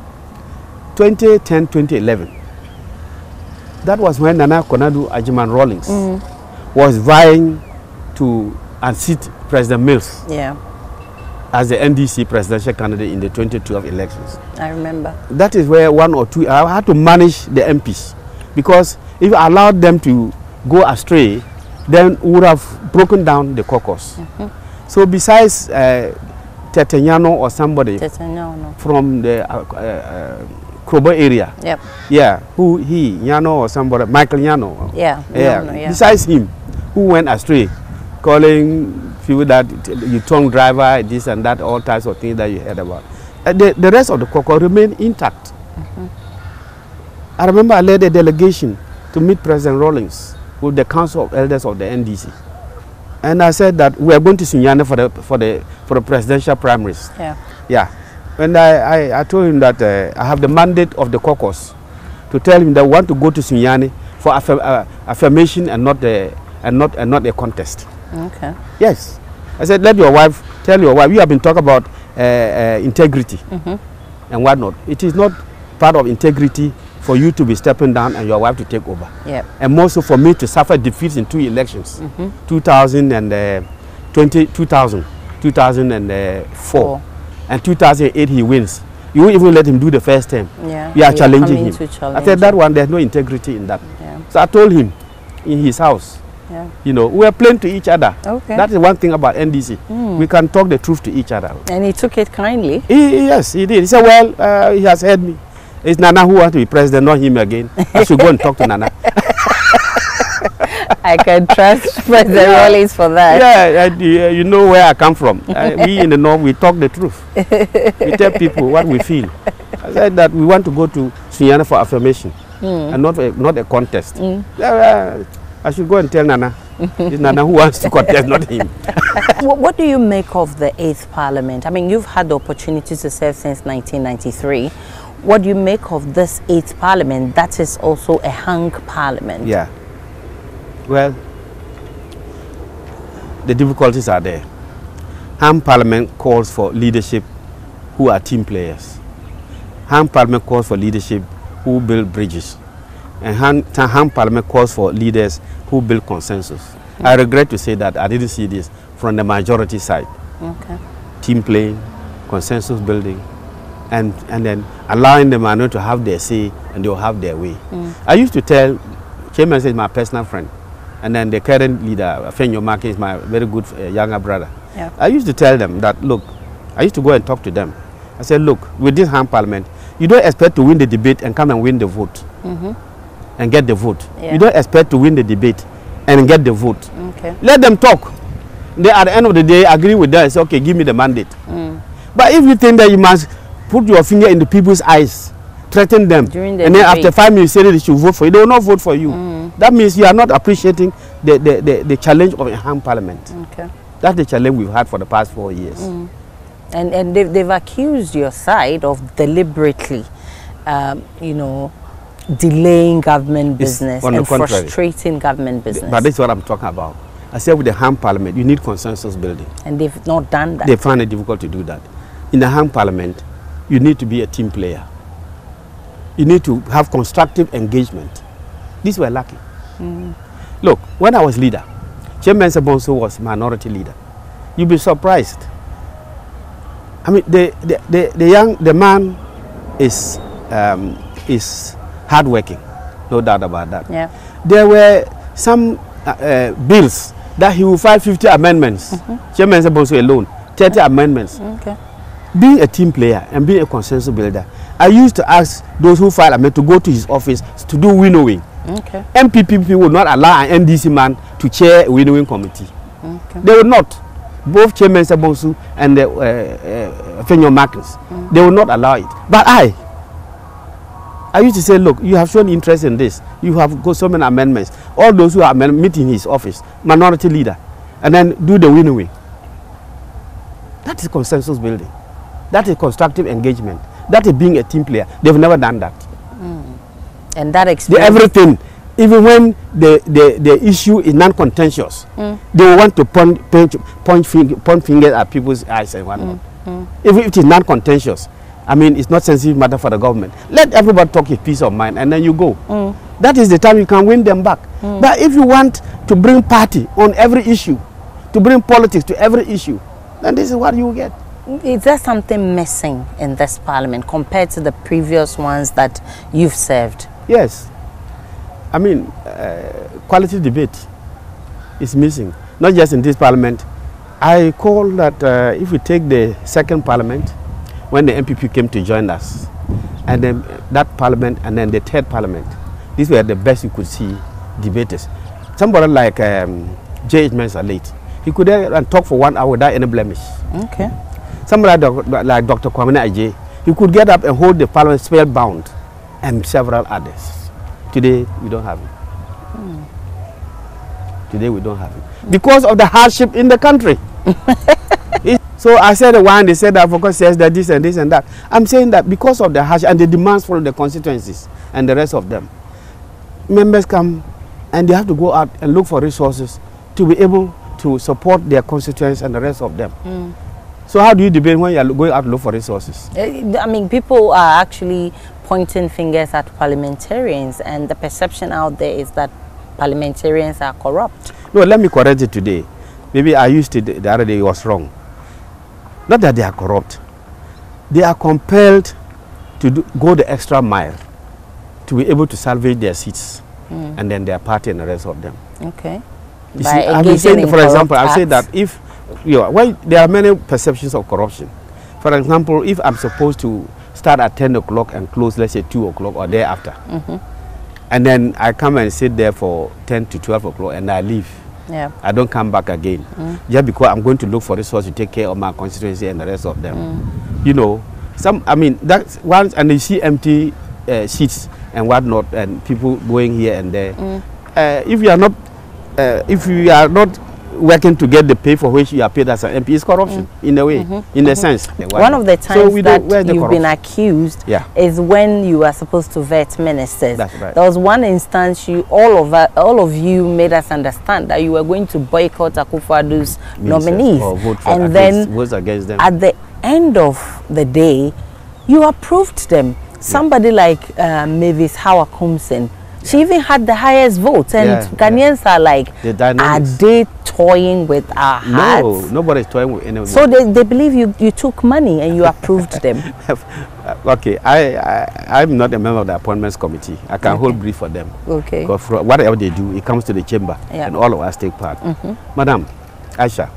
2010, 2011. That was when Nana Konadu Ajiman Rawlings was vying to unseat President Mills as the NDC presidential candidate in the 2012 elections. I remember. That is where one or two, I had to manage the MPs, because if I allowed them to go astray, then we would have broken down the caucus. So besides Tetenyano or somebody from the Krobo area, Nyano or somebody, Michael Nyano, besides him, who went astray, calling people that you tongue driver, this and that, all types of things that you heard about. The rest of the caucus remained intact. I remember I led a delegation to meet President Rawlings with the Council of Elders of the NDC, and I said that we are going to Sunyane for the presidential primaries. And I told him that I have the mandate of the caucus to tell him that we want to go to Sunyane for affirmation and not a contest. Okay. Yes. I said, tell your wife, you have been talking about integrity and whatnot. It is not part of integrity for you to be stepping down and your wife to take over. And more so for me to suffer defeats in 2 elections, 2004. And 2008 he wins. You won't even let him do the first term. You are challenging him. I said that one, there's no integrity in that. So I told him in his house, you know, we are playing to each other. That is one thing about NDC. We can talk the truth to each other. And he took it kindly. Yes, he did. He said, well, he has heard me. It's Nana who wants to be president, not him again. I should go and talk to Nana. I can trust President Rawlings for that. You know where I come from. We in the North, we talk the truth. We tell people what we feel. I said that we want to go to Sunyane for affirmation and not a contest. I should go and tell Nana. It's Nana who wants to contest, not him. What do you make of the 8th Parliament? I mean, you've had the opportunity to serve since 1993. What do you make of this 8th Parliament that is also a hung Parliament? Well, the difficulties are there. Hung Parliament calls for leadership who are team players. Hung Parliament calls for leadership who build bridges. And hung Parliament calls for leaders who build consensus. I regret to say that I didn't see this from the majority side. Team playing, consensus building, and then allowing the minority to have their say and they'll have their way. I used to tell, Chairman is my personal friend, and then the current leader, Fenyo Maki, is my very good younger brother. I used to tell them that, look, I used to go and talk to them. I said, look, with this hung Parliament, you don't expect to win the debate and come and win the vote and get the vote. You don't expect to win the debate and get the vote. Let them talk. They, at the end of the day, agree with them and say, okay, give me the mandate. But if you think that you must put your finger in the people's eyes, threaten them, and then after 5 minutes say they should vote for you, they will not vote for you. That means you are not appreciating the challenge of a hung Parliament. That's the challenge we've had for the past 4 years. And they've accused your side of deliberately, you know, delaying government business and frustrating government business. But this is what I'm talking about. I said with the hung parliament, you need consensus building. And they've not done that. They find it difficult to do that. In the hung parliament, you need to be a team player. You need to have constructive engagement. These were lacking. Look, when I was leader, Chairman Sabonso was minority leader. You'll be surprised. I mean, the man is hardworking, no doubt about that. Yeah. There were some bills that he will file 50 amendments. Chairman Sabonso alone, 30 amendments. Okay. Being a team player and being a consensus builder, I used to ask those who file amendments to go to his office to do winnowing. Okay. MPP would not allow an NDC man to chair a winnowing committee. Okay. They would not. Both Chairman Sabonso and Fenyo Markins, they would not allow it. But I used to say, look, you have shown interest in this. You have got so many amendments. All those who are meeting his office, minority leader, and then do the winnowing. That is consensus building. That is constructive engagement. That is being a team player. They've never done that. And that experience. Everything, even when the issue is non-contentious, they will want to point fingers at people's eyes and whatnot. If it is non-contentious, I mean, it's not sensitive matter for the government. Let everybody talk his peace of mind, and then you go. That is the time you can win them back. But if you want to bring party on every issue, to bring politics to every issue, then this is what you will get. Is there something missing in this parliament compared to the previous ones that you've served? Yes. I mean, quality debate is missing. Not just in this parliament. I call that if we take the second parliament, when the MPP came to join us, and then that parliament, and then the third parliament, these were the best you could see debaters. Somebody like J.H. Mensah late, he could talk for 1 hour without any blemish. Okay. Somebody like Dr. Kwamina Ajay, he could get up and hold the parliament spellbound, and several others. Today, we don't have it. Today, we don't have it. Because of the hardship in the country. So I said one, they said that Avoka says that this and this and that. I'm saying that because of the hardship and the demands from the constituencies and the rest of them, members come and they have to go out and look for resources to be able to support their constituents and the rest of them. So how do you debate when you are going out to look for resources? I mean, people are actually pointing fingers at parliamentarians, and the perception out there is that parliamentarians are corrupt. No, let me correct it today. Maybe I used it the other day, it was wrong. Not that they are corrupt. They are compelled to go the extra mile to be able to salvage their seats and then their party and the rest of them. Okay. You see, I've been saying, for example, I've said that if there are many perceptions of corruption. For example, if I'm supposed to start at 10 o'clock and close, let's say 2 o'clock or thereafter, and then I come and sit there for 10 to 12 o'clock and I leave. Yeah. I don't come back again. Just because I'm going to look for resources to take care of my constituency and the rest of them. You know, I mean, that's once, and you see empty seats and whatnot, and people going here and there. If you are not working to get the pay for which you are paid as an MP, is corruption in a way, in a sense. One of the times that you've been accused is when you are supposed to vet ministers. That's right. There was one instance all of you made us understand that you were going to boycott Akufo-Addo's nominees, and then vote against them. At the end of the day, you approved them. Somebody like Mavis Howard-Kumsin, she even had the highest votes, and Ghanaians are like, are they toying with our hearts? No, nobody's toying with anyone. So they believe you took money and you approved them. Okay, I'm not a member of the appointments committee. I can hold brief for them. Okay. Because for whatever they do, it comes to the chamber, and all of us take part. Madam Aisha,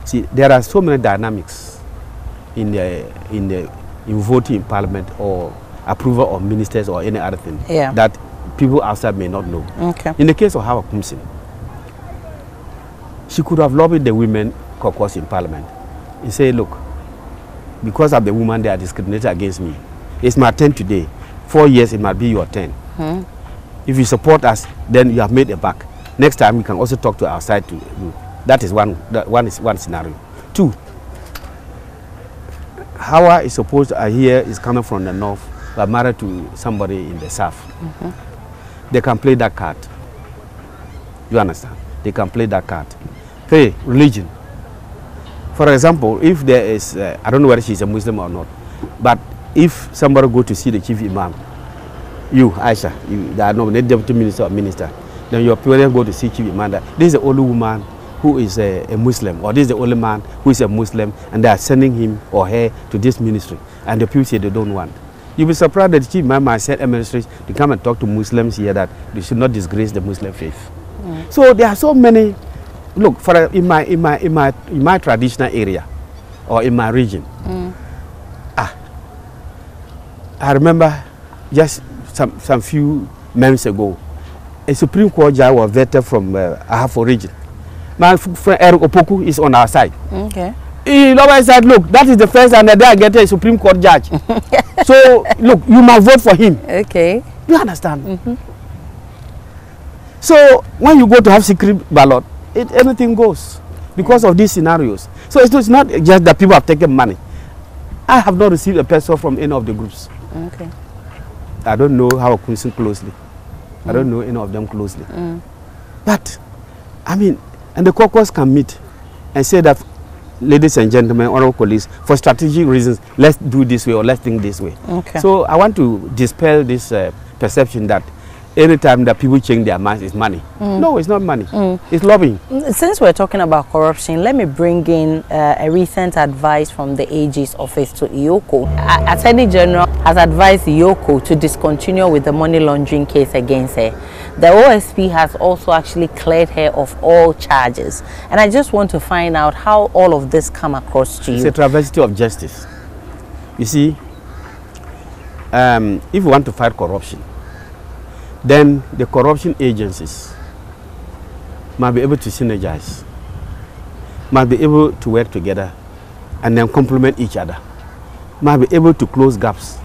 see, there are so many dynamics in voting in parliament or approval of ministers or any other thing that people outside may not know. Okay. In the case of Howard Kumsin, she could have lobbied the women caucus in parliament and say, look, because of the woman, they are discriminated against me. It's my turn today. 4 years, it might be your turn. If you support us, then you have made a back. Next time, we can also talk to our side to you. That is one scenario. 2, Howard is supposed to hear is coming from the north, but married to somebody in the south. They can play that card. You understand? they can play that card. 3, religion. For example, if there is, I don't know whether she's a Muslim or not, but if somebody go to see the chief imam, you, Aisha, you are nominated deputy minister or minister, then your parents go to see chief imam that this is the only woman who is a Muslim, or this is the only man who is a Muslim, and they are sending him or her to this ministry, and the people say they don't want. You'll be surprised that the chief imam has said administration to come and talk to Muslims here that they should not disgrace the Muslim faith. So there are so many. Look, for in my traditional area, or in my region, I remember just some few months ago, a Supreme Court judge was vetted from Ahafo region. My friend Eric Opoku is on our side. Okay. He always said, look, that is the first time that I get a Supreme Court judge. So, look, you must vote for him. Okay. You understand? So, when you go to have secret ballot, anything goes because of these scenarios. So, it's not just that people have taken money. I have not received a peso from any of the groups. Okay. I don't know how concerned closely. I don't know any of them closely. But, I mean, and the caucus can meet and say that, ladies and gentlemen, honorable colleagues, for strategic reasons, let's do this way or let's think this way. Okay. So I want to dispel this perception that anytime that people change their minds, it's money. No, it's not money. It's lobbying. Since we're talking about corruption, let me bring in a recent advice from the AG's office to EOCO. Attorney General has advised EOCO to discontinue with the money laundering case against her. The OSP has also actually cleared her of all charges. And I just want to find out how all of this come across to you. It's a travesty of justice. You see, if you want to fight corruption, then the corruption agencies must be able to synergize, must be able to work together and then complement each other, must be able to close gaps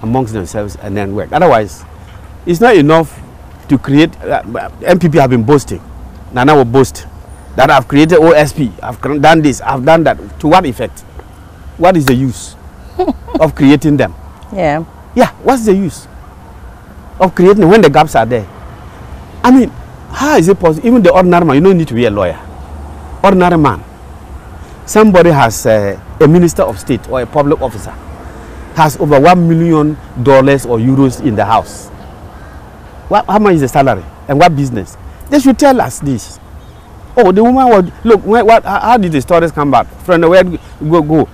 amongst themselves and then work. Otherwise, it's not enough to create, MPP have been boasting, Nana will boast, that I've created OSP, I've done this, I've done that. To what effect? What is the use of creating them? Yeah. Yeah, what's the use of creating when the gaps are there? I mean, how is it possible? Even the ordinary man, you don't need to be a lawyer. Ordinary man. Somebody has a minister of state or a public officer has over $1 million or euros in the house. How much is the salary and what business? They should tell us this. Oh, the woman was, look, how did the stories come back? From the where go.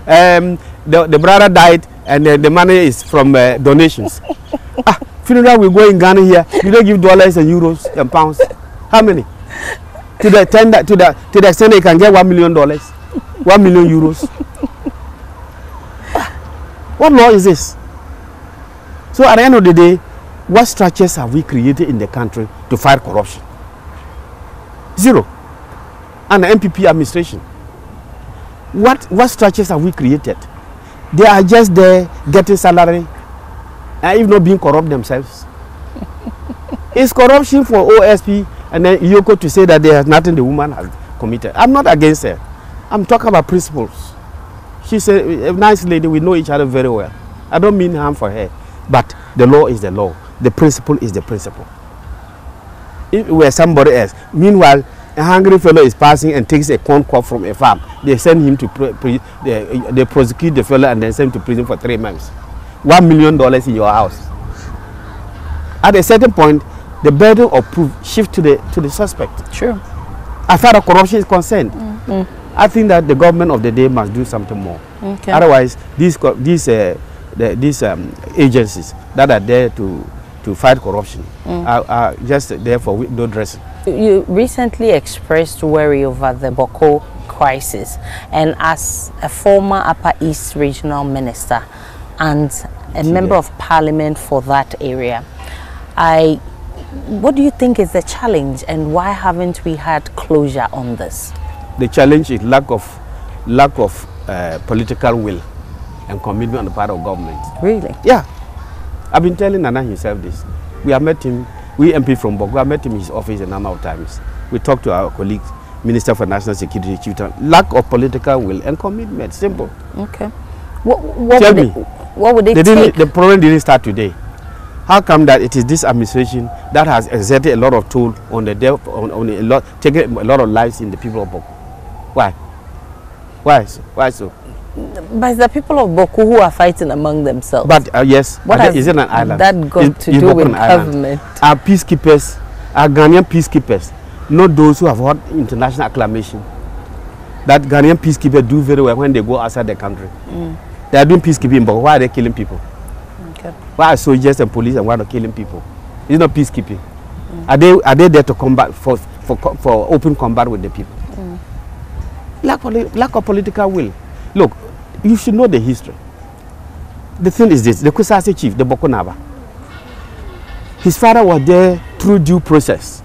The brother died and the money is from donations. Funeral we go in Ghana here, you don't give dollars and euros and pounds. How many? To the extent they can get $1 million, 1 million euros. What law is this? So at the end of the day, what structures have we created in the country to fight corruption? Zero. And the MPP administration. What structures have we created? They are just there getting salary and even not being corrupt themselves. It's corruption for OSP and then EOCO to say that there is nothing the woman has committed. I'm not against her. I'm talking about principles. She's a nice lady. We know each other very well. I don't mean harm for her. But the law is the law. The principle is the principle. If it were somebody else, meanwhile, a hungry fellow is passing and takes a corn cob from a farm. They send him to they prosecute the fellow and then send him to prison for 3 months. $1 million in your house. At a certain point, the burden of proof shifts to the suspect. True. As far as corruption is concerned, I think that the government of the day must do something more. Okay. Otherwise, these agencies that are there to fight corruption are just there for window dressing. You recently expressed worry over the Boko crisis, and as a former Upper East Regional Minister and a member of parliament for that area, what do you think is the challenge, and why haven't we had closure on this? The challenge is lack of political will and commitment on the part of government. Really? Yeah. I've been telling Nana himself this. We have met him, we MP from Boko, I met him in his office a number of times. We talked to our colleague, Minister for National Security, Chief. Lack of political will and commitment, simple. Okay. What would it take? The problem didn't start today. How come that it is this administration that has exerted a lot of toll on the death, on a lot, taking a lot of lives in the people of Boku? Why? Why so? Why so? But it's the people of Boku who are fighting among themselves. But yes, what has is it an island? That got to do with government? Our peacekeepers, our Ghanaian peacekeepers, not those who have had international acclamation. That Ghanaian peacekeepers do very well when they go outside the country. They are doing peacekeeping, but why are they killing people? Okay. Why are soldiers and police and why are they killing people? It's not peacekeeping. Are they there to combat for open combat with the people? Lack of political will. Look, you should know the history. The thing is this: the Kusasi chief, the Boko Naba, his father was there through due process.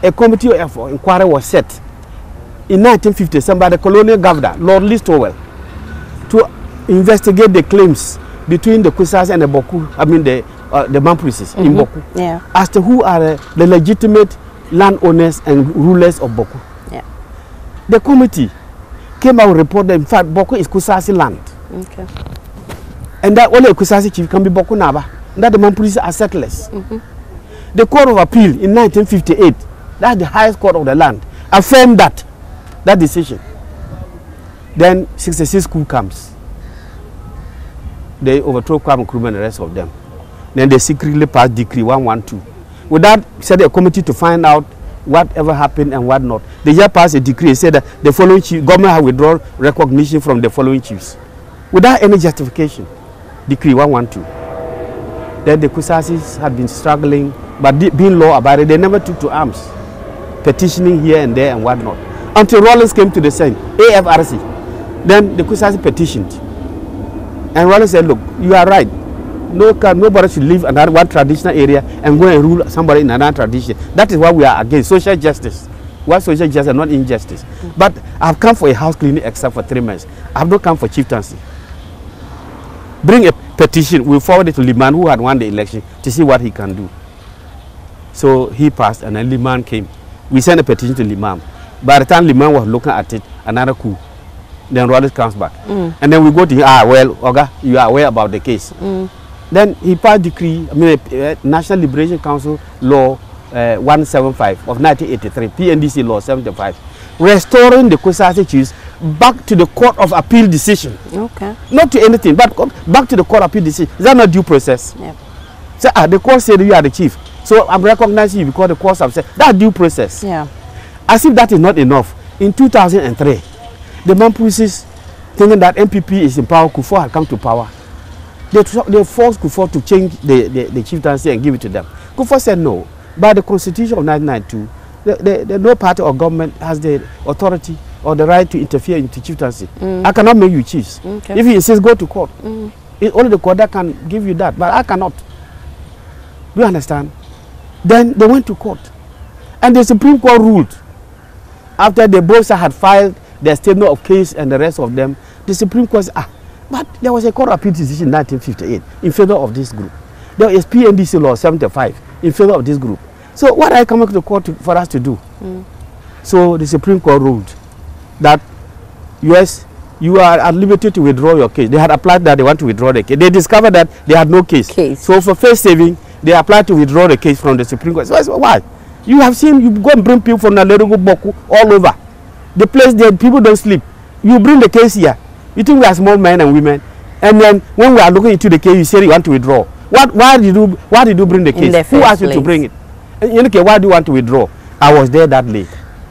A committee of inquiry was set in 1957 by the colonial governor, Lord Listowel, to investigate the claims between the Kusasi and the Boku, I mean the Mamprises in Boku, as to who are the legitimate landowners and rulers of Boku. The committee came out and reported that in fact Boku is Kusasi land. Okay. And that only a Kusasi chief can be Boku Naba. That the Mamprises are settlers. The Court of Appeal in 1958, that's the highest court of the land, affirmed that decision. Then 66 coup comes. They overthrow Kwame Nkrumah and the rest of them. Then they secretly passed Decree 112. With that, set a committee to find out whatever happened and what not. They just passed a decree and said that the following chief, government has withdrawn recognition from the following chiefs. Without any justification. Decree 112. Then the Kusasis had been struggling, but being law-abiding, they never took to arms. Petitioning here and there and what not. Until Rollins came to the scene, AFRC. Then the Kusasi petitioned. And Rollins said, look, you are right. Nobody should live in one traditional area and go and rule somebody in another tradition. That is why we are against social justice. We want social justice, not injustice. But I've come for a house cleaning except for 3 months. I've not come for chieftaincy. Bring a petition. We'll forward it to Liman, who had won the election, to see what he can do. So he passed, and then Liman came. We sent a petition to Liman. By the time Liman was looking at it, another coup. Then Rollins comes back. And then we go to him, well, Oga, you are aware about the case. Then he passed decree, National Liberation Council Law 175 of 1983, PNDC Law 75, restoring the Kusasi chiefs back to the Court of Appeal decision. Okay. Not to anything, but back to the Court of Appeal decision. Is that not due process? Yep. So the court said you are the chief. So I'm recognizing you because the courts have said that's due process. Yeah. As if that is not enough. In 2003, the Mamprises, thinking that MPP is in power, Kufuor had come to power. They forced Kufuor to change the chieftaincy and give it to them. Kufuor said no. By the Constitution of 1992, no party or government has the authority or the right to interfere into chieftaincy. I cannot make you chiefs. Okay. If he says go to court, it's only the court that can give you that, but I cannot. Do you understand? Then they went to court. And the Supreme Court ruled, after the both had filed their statement of case and the rest of them, the Supreme Court said, but there was a court of appeal decision in 1958 in favor of this group. There is PNDC law 75 in favor of this group. So what are you coming to the court for us to do? So the Supreme Court ruled that, yes, you are at liberty to withdraw your case. They had applied that they want to withdraw the case. They discovered that they had no case. So for face saving, they applied to withdraw the case from the Supreme Court. So why? You have seen, you go and bring people from Nalerugu, Boku, all over. The place there, people don't sleep. You bring the case here. You think we are small men and women. And then when we are looking into the case, you say you want to withdraw. Why did you bring the case? Who asked you to bring it? And okay, why do you want to withdraw? I was there that late.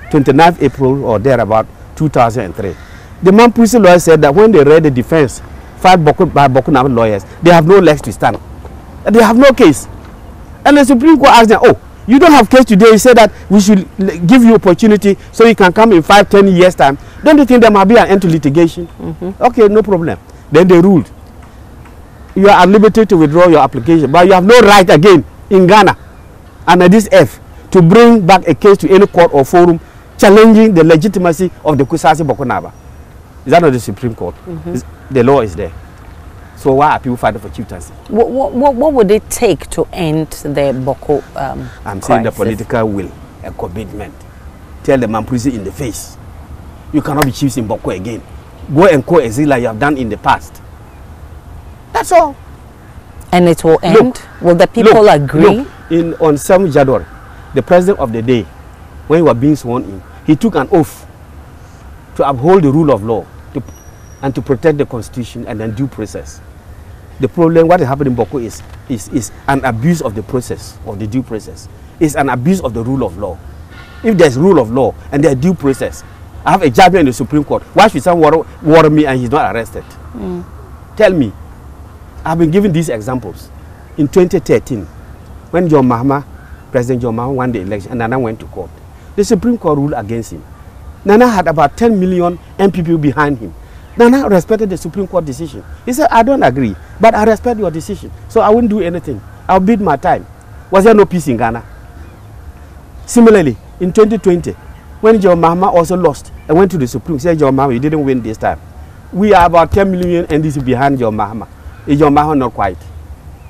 29th April or thereabout 2003. The Mamprusi lawyer said that when they read the defense filed by Boku lawyers, they have no legs to stand. They have no case. And the Supreme Court asked them, oh, you don't have case today. He said that we should give you opportunity so you can come in 5-10 years time. Don't you think there might be an end to litigation? Okay, no problem. Then they ruled. You are at liberty to withdraw your application, but you have no right again in Ghana under this F to bring back a case to any court or forum challenging the legitimacy of the Kusasi Bokonaba. Is that not the Supreme Court? The law is there. So why are people fighting for chieftaincy? What would it take to end the Boko I'm saying the political will and commitment. Tell the Mamprisi in the face, you cannot be chiefs in Boko again. Go and co-exile like you have done in the past. That's all. And it will end? Will the people agree? On 7 January, the president of the day, when he was being sworn in, he took an oath to uphold the rule of law and to protect the constitution and then due process. The problem, what is happening in Boko is an abuse of the process, of the due process. It's an abuse of the rule of law. If there's rule of law and there's due process, I have a judge in the Supreme Court. Why should someone warn me and he's not arrested? Tell me. I've been giving these examples. In 2013, when President John Mahama won the election and Nana went to court, the Supreme Court ruled against him. Nana had about 10 million MPP behind him. Nana respected the Supreme Court decision. He said, I don't agree, but I respect your decision. So I won't do anything. I'll bid my time. Was there no peace in Ghana? Similarly, in 2020, when John Mahama also lost and went to the Supreme Court, said, John Mahama, you didn't win this time. We are about 10 million NDC behind John Mahama. Is John Mahama not quiet?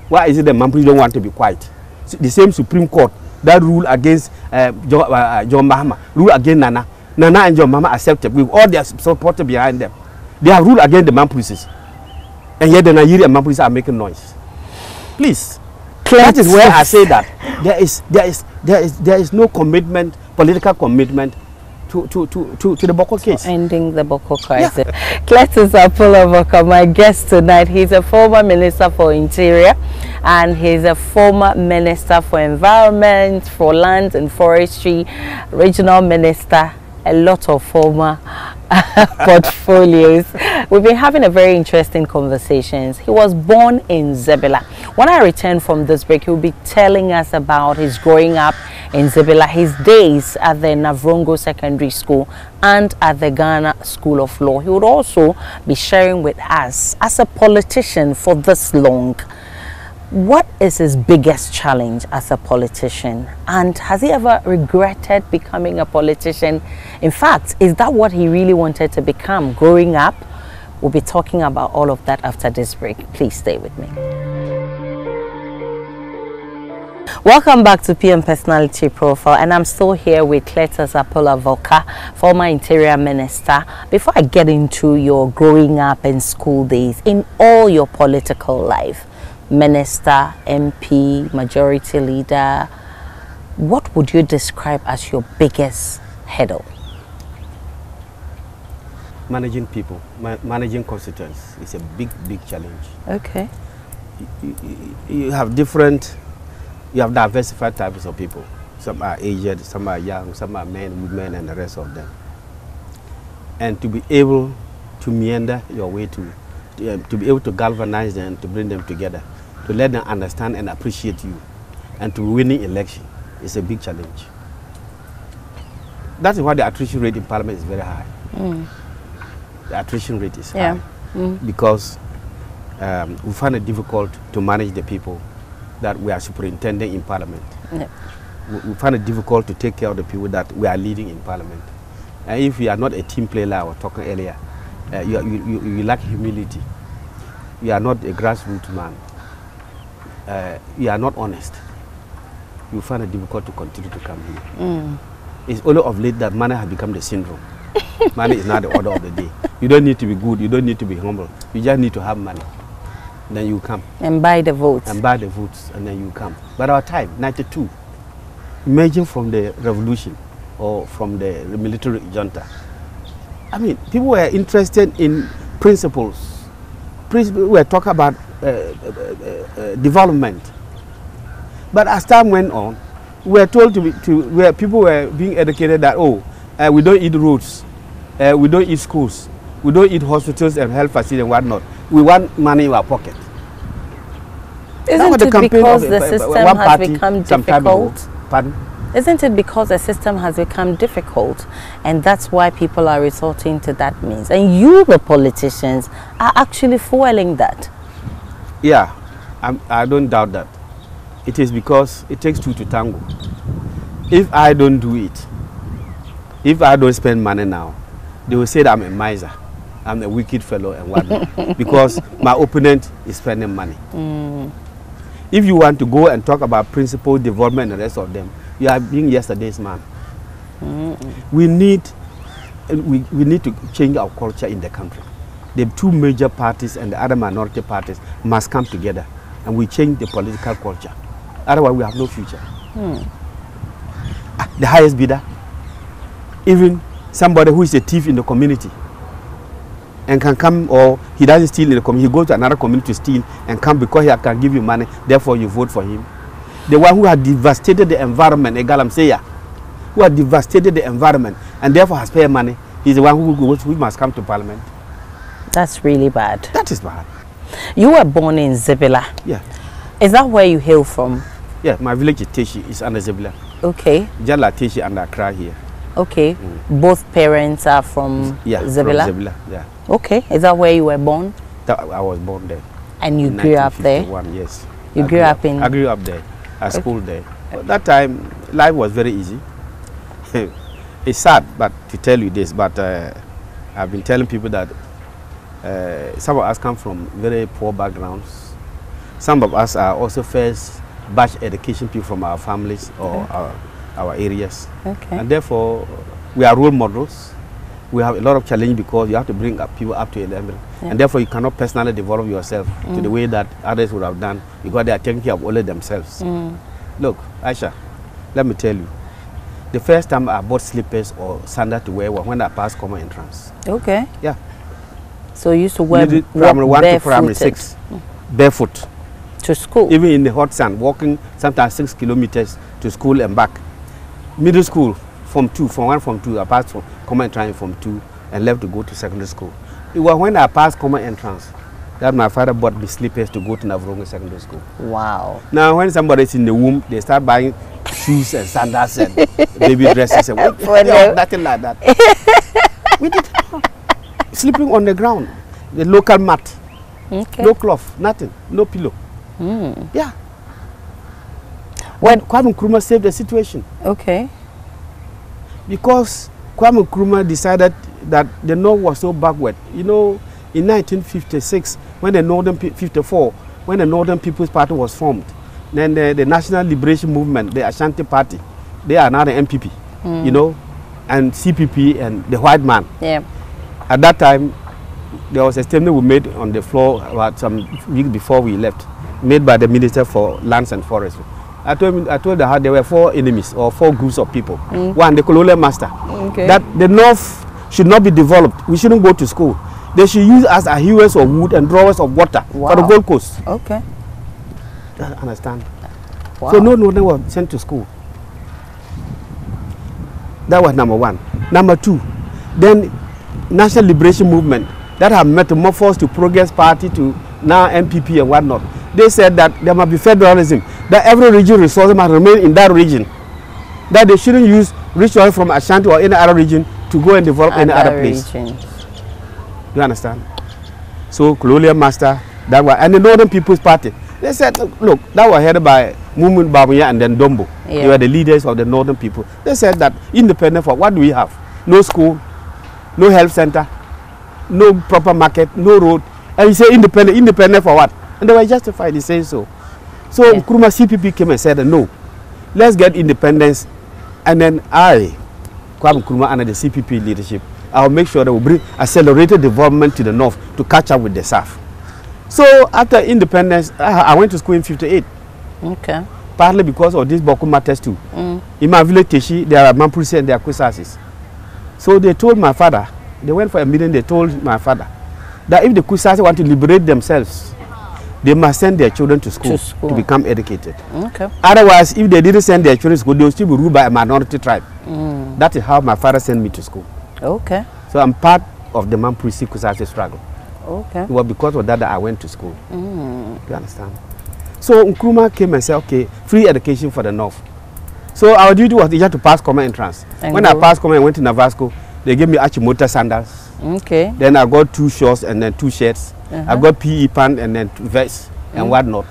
Why is it the Mampuri don't want to be quiet? So the same Supreme Court that ruled against John Mahama, ruled against Nana. Nana and John Mahama accepted with all their supporters behind them. They have ruled against the Mampuris. And yet the Nigerian Mampuris are making noise. Please. That is where I say that there is no commitment, political commitment to the Boko case. Ending the Boko crisis. Yeah. Cletus Avoka, my guest tonight. He's a former Minister for Interior and he's a former Minister for Environment, for Land and Forestry, Regional Minister, a lot of former portfolios. We've been having a very interesting conversations. He was born in Zebela. When I return from this break, he'll be telling us about his growing up in Zebela, his days at the Navrongo Secondary School and at the Ghana School of Law. He would also be sharing with us, as a politician for this long, what is his biggest challenge as a politician? And has he ever regretted becoming a politician? In fact, is that what he really wanted to become growing up? We'll be talking about all of that after this break. Please stay with me. Welcome back to PM Personality Profile, and I'm still here with Cletus Avoka, former Interior Minister. Before I get into your growing up and school days, in all your political life, Minister, MP, Majority Leader, what would you describe as your biggest hurdle? Managing people, managing constituents is a big challenge. Okay. You have diversified types of people. Some are aged, some are young, some are men, women, and the rest of them. And to be able to meander your way to be able to galvanize them, to bring them together, to let them understand and appreciate you, and to winning election is a big challenge. That is why the attrition rate in Parliament is very high. The attrition rate is high because we find it difficult to manage the people that we are superintending in Parliament. We find it difficult to take care of the people that we are leading in Parliament. And if you are not a team player, like I was talking earlier, you lack humility. You are not a grassroots man. You are not honest. You find it difficult to continue to come here. It's only of late that money has become the syndrome. Money is not the order of the day. You don't need to be good. You don't need to be humble. You just need to have money. Then you come. And buy the votes. And buy the votes, and then you come. But our time, 92, imagine from the revolution or from the military junta. I mean, people were interested in principles. We were talking about development. But as time went on, we were told where people were being educated that, we don't eat roads, we don't eat schools, we don't eat hospitals and health facilities and whatnot. We want money in our pocket. Isn't it because the system has become difficult? Pardon? Isn't it because the system has become difficult, and that's why people are resorting to that means? And you, the politicians, are actually fueling that. Yeah, I don't doubt that. It is because it takes two to tango. If I don't do it, if I don't spend money now, they will say that I'm a miser, I'm a wicked fellow and whatnot, because my opponent is spending money. If you want to go and talk about principle, development, and the rest of them, you are being yesterday's man. We need to change our culture in the country. The two major parties and the other minority parties must come together and we change the political culture. Otherwise, we have no future. The highest bidder, even somebody who is a thief in the community and can come, or he doesn't steal in the community, he goes to another community to steal and come because he can give you money, therefore you vote for him. The one who has devastated the environment, a galamseya, who has devastated the environment and therefore has paid money, he's the one who must come to parliament. That's really bad. That is bad. You were born in Zebila. Yeah. Is that where you hail from? Yeah, my village is Teshi, is under Zebila. Okay. Jala Teshi and Accra here. Okay. Both parents are from Zebila? From Zebila, yeah. Okay. Is that where you were born? I was born there. And you grew up there? Yes. You grew up in? I grew up there. I schooled there. At that time, life was very easy. It's sad but to tell you this, but I've been telling people that some of us come from very poor backgrounds. Some of us are also first batch education people from our families or our areas. Okay. And therefore, we are role models. We have a lot of challenge because you have to bring up people up to a level. And therefore, you cannot personally develop yourself to the way that others would have done because they are taking care of only themselves. Look, Aisha, let me tell you. The first time I bought slippers or sandals to wear was when I passed common entrance. Okay. Yeah. So you used to wear primary 1 to primary 6, barefoot. To school? Even in the hot sun, walking sometimes 6 kilometers to school and back. Middle school, from 1 from 2, I passed from common entrance from 2 and left to go to secondary school. It was when I passed common entrance that my father bought me slippers to go to Navrongo Secondary School. Wow. Now when somebody is in the womb, they start buying shoes and sandals and baby dresses and nothing like that. We did sleeping on the ground, the local mat, no cloth, nothing, no pillow. Yeah. When Kwame Nkrumah saved the situation. Okay. Because Kwame Nkrumah decided that the North was so backward. You know, in 1956, when the Northern 54, when the Northern People's Party was formed, then the National Liberation Movement, the Ashanti Party, they are now the MPP, you know, and CPP and the white man. Yeah. At that time, there was a statement we made on the floor about some weeks before we left, made by the Minister for Lands and Forestry. I told her there were 4 enemies or 4 groups of people. One, the colonial master. That the North should not be developed. We shouldn't go to school. They should use us as hewers of wood and drawers of water for the Gold Coast. Okay. I understand. Wow. So no one was sent to school. That was number 1. Number 2, then National Liberation Movement that have metamorphosed to Progress Party to now MPP and whatnot. They said that there must be federalism, that every region resources must remain in that region, that they shouldn't use resources from Ashanti or any other region to go and develop any other place. You understand? So colonial master, that was, and the Northern People's Party, they said, look, that was headed by Mumun Babuya and then Dombo. They were the leaders of the Northern people. They said that independent for what do we have? No school, no health center, no proper market, no road. And you say independent, independent for what? And they were justified in saying so. So Nkrumah CPP came and said, no, let's get independence. And then Kwame Nkrumah under the CPP leadership, I'll make sure that we bring accelerated development to the North to catch up with the South. So after independence, I went to school in 58. Okay. Partly because of this Bokuma test too. In my village, Teshi, there are Mamprusi and there are Kusasis. So they told my father, they went for a meeting, they told my father that if the Kusasi want to liberate themselves, they must send their children to school to become educated. Okay. Otherwise, if they didn't send their children to school, they will still be ruled by a minority tribe. That is how my father sent me to school. Okay. So I'm part of the Mamprusi Kusasi struggle. Okay. It was because of that I went to school. You understand? So Nkrumah came and said, okay, free education for the North. So our duty was just to pass common entrance. When I passed common and went to Navasco, they gave me Achimota sandals. Okay. Then I got 2 shorts and then 2 shirts. I got PE pants and then 2 vests and whatnot.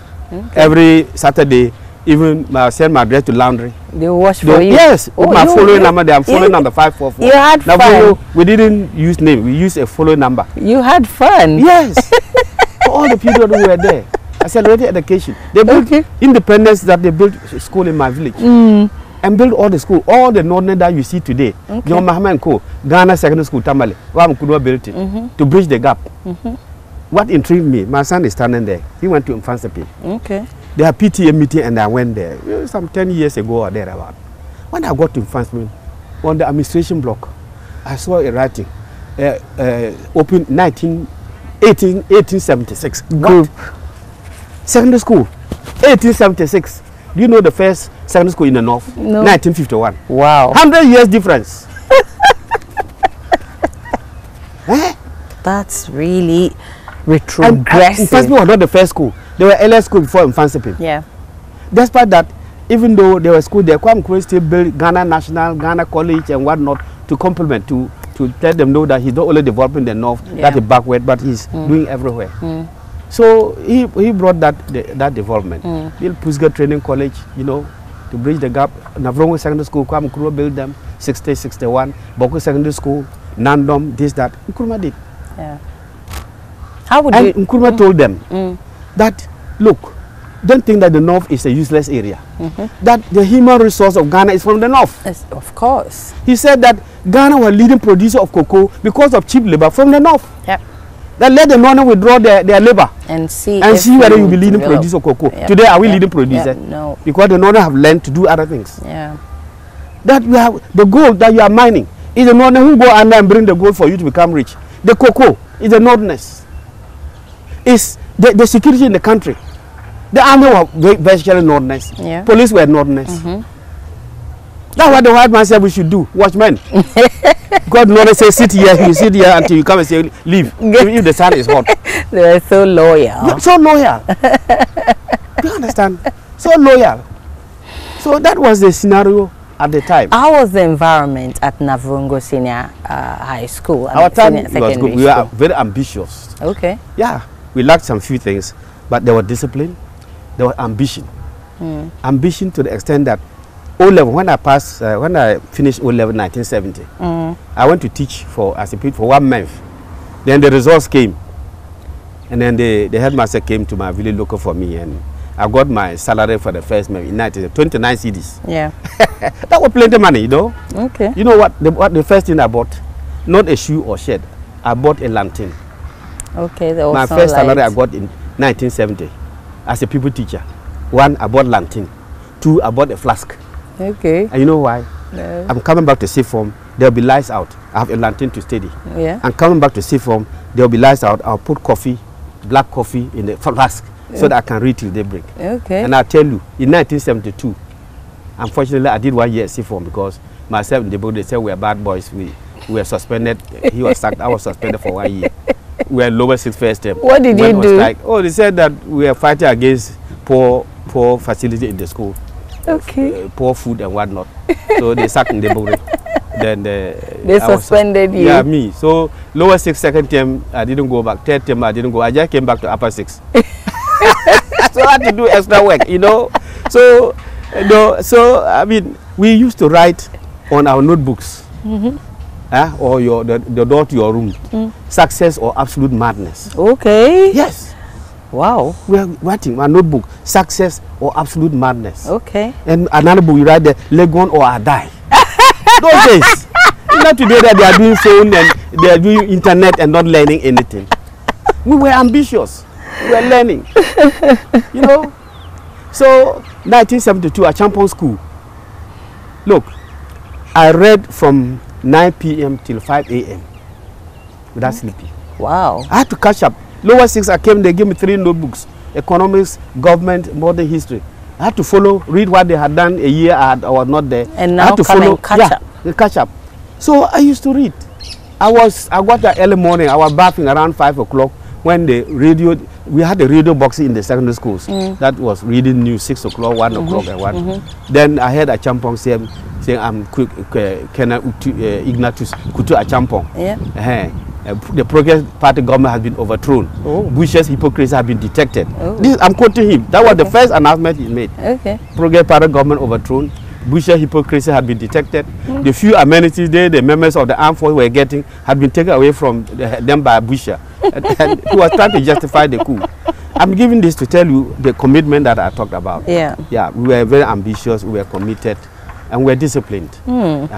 Every Saturday, even I send my dress to laundry. They wash for you? Yes. With my following number, they are following number 544. You had fun. We didn't use name, we used a following number. You had fun? Yes. For all the people who were there. Accelerated education. They built independence, that they built school in my village. And built all the school, all the northern that you see today. John Mahama and Co. Ghana Secondary School, Tamale. Kwame Nkrumah built it to bridge the gap. what intrigued me, my son is standing there. He went to Mfansipi. Okay. They had PTA meeting and I went there some 10 years ago or thereabout. When I got to Mfansipi, on the administration block, I saw a writing, open 1876. Group. Secondary school, 1876. Do you know the first secondary school in the north? No. 1951. Wow. 100 years difference. That's really retrogressive. Mfansipi was not the first school. They were earlier school before Mfansipi. Yeah. Despite that, even though they were school, they Kwame Nkrumah still built Ghana National, Ghana College and whatnot to complement, to let them know that he's not only developing the north, that is backward, but he's doing everywhere. So he brought that development. Built Pusga Training College, you know, to bridge the gap. Navrongo Secondary School, Kwame Nkrumah built them, 60, 61. Boko Secondary School, Nandom, this, that. Nkrumah did. Yeah. How would and Nkrumah told them that, look, don't think that the north is a useless area. That the human resource of Ghana is from the north. Yes, of course. He said that Ghana was leading producer of cocoa because of cheap labor from the north. Yep. That let the northern withdraw their labor and see whether you will be leading producer of cocoa. Yep. Today, are we leading producer? No. Because the northern have learned to do other things. Yeah. That we have the gold that you are mining is the northern who go under and bring the gold for you to become rich. The cocoa is the northerners. It's the security in the country. The army were basically northerners. Yeah. Police were northerners. That's what the white man said we should do. Watchmen. God northern say sit here, you sit here until you come and say leave. If the sun is hot. They were so loyal. So loyal. Do you understand? So loyal. So that was the scenario at the time. How was the environment at Navrongo Senior High School? Our time was good. We were very ambitious. Okay. Yeah. We lacked some few things, but there was discipline, there was ambition. Ambition to the extent that O-level, when I finished O-level in 1970, I went to teach as a PE for 1 month. Then the results came. And then the headmaster came to my village local for me, and I got my salary for the first month in 29 cedis. Yeah. That was plenty of money, you know. Okay. You know what the first thing I bought? Not a shoe or shirt. I bought a lantern. Okay. My first salary I got in 1970 as a pupil teacher. 1, I bought lantern. 2, I bought a flask. Okay. And you know why? No. I'm coming back to sixth form. There'll be lights out. I have a lantern to study. Yeah. I'm coming back to sixth form. There'll be lights out. I'll put coffee, black coffee in the flask so that I can read till daybreak. Okay. And I'll tell you, in 1972, unfortunately, I did 1 year at sixth form because myself and the board, they said we are bad boys. We were suspended. He was sacked. I was suspended for 1 year. We were lower sixth first term. What did you do? Like, oh, they said that we are fighting against poor facility in the school. Okay. Poor food and whatnot. So they sacked in the board. Then they suspended you. Yeah, me. So lower sixth second term, I didn't go back. Third term, I didn't go. I just came back to upper sixth. So I had to do extra work, you know. So I mean, we used to write on our notebooks. Or the door to your room. Success or absolute madness. Okay. Yes. Wow. We are writing my notebook. Success or absolute madness. Okay. And another book we write there, Legon or I die. Those days. Not today that they are doing phone and they are doing internet and not learning anything. We were ambitious. We were learning. You know. So 1972 at Champon School. Look, I read from 9 p.m. till 5 a.m. without sleeping. Wow. I had to catch up. Lower six, I came, they gave me 3 notebooks. Economics, government, modern history. I had to read what they had done a year I was not there. And now I had to follow, catch up. So I used to read. I got there early morning. I was bathing around 5 o'clock when the radio, we had the radio box in the secondary schools. That was reading news 6 o'clock, 1 o'clock and what. Then I heard a Champong saying I'm Ignatius Kutu Achampong. Yeah. The Progress Party government has been overthrown. Bush's hypocrisy has been detected. I'm quoting him. That was the first announcement he made. Okay. Progress Party government overthrown. Bush's hypocrisy had been detected. The few amenities the members of the armed force were getting had been taken away from them by Busha. And he was trying to justify the coup. I'm giving this to tell you the commitment that I talked about. Yeah. Yeah. We were very ambitious. We were committed. And we were disciplined. We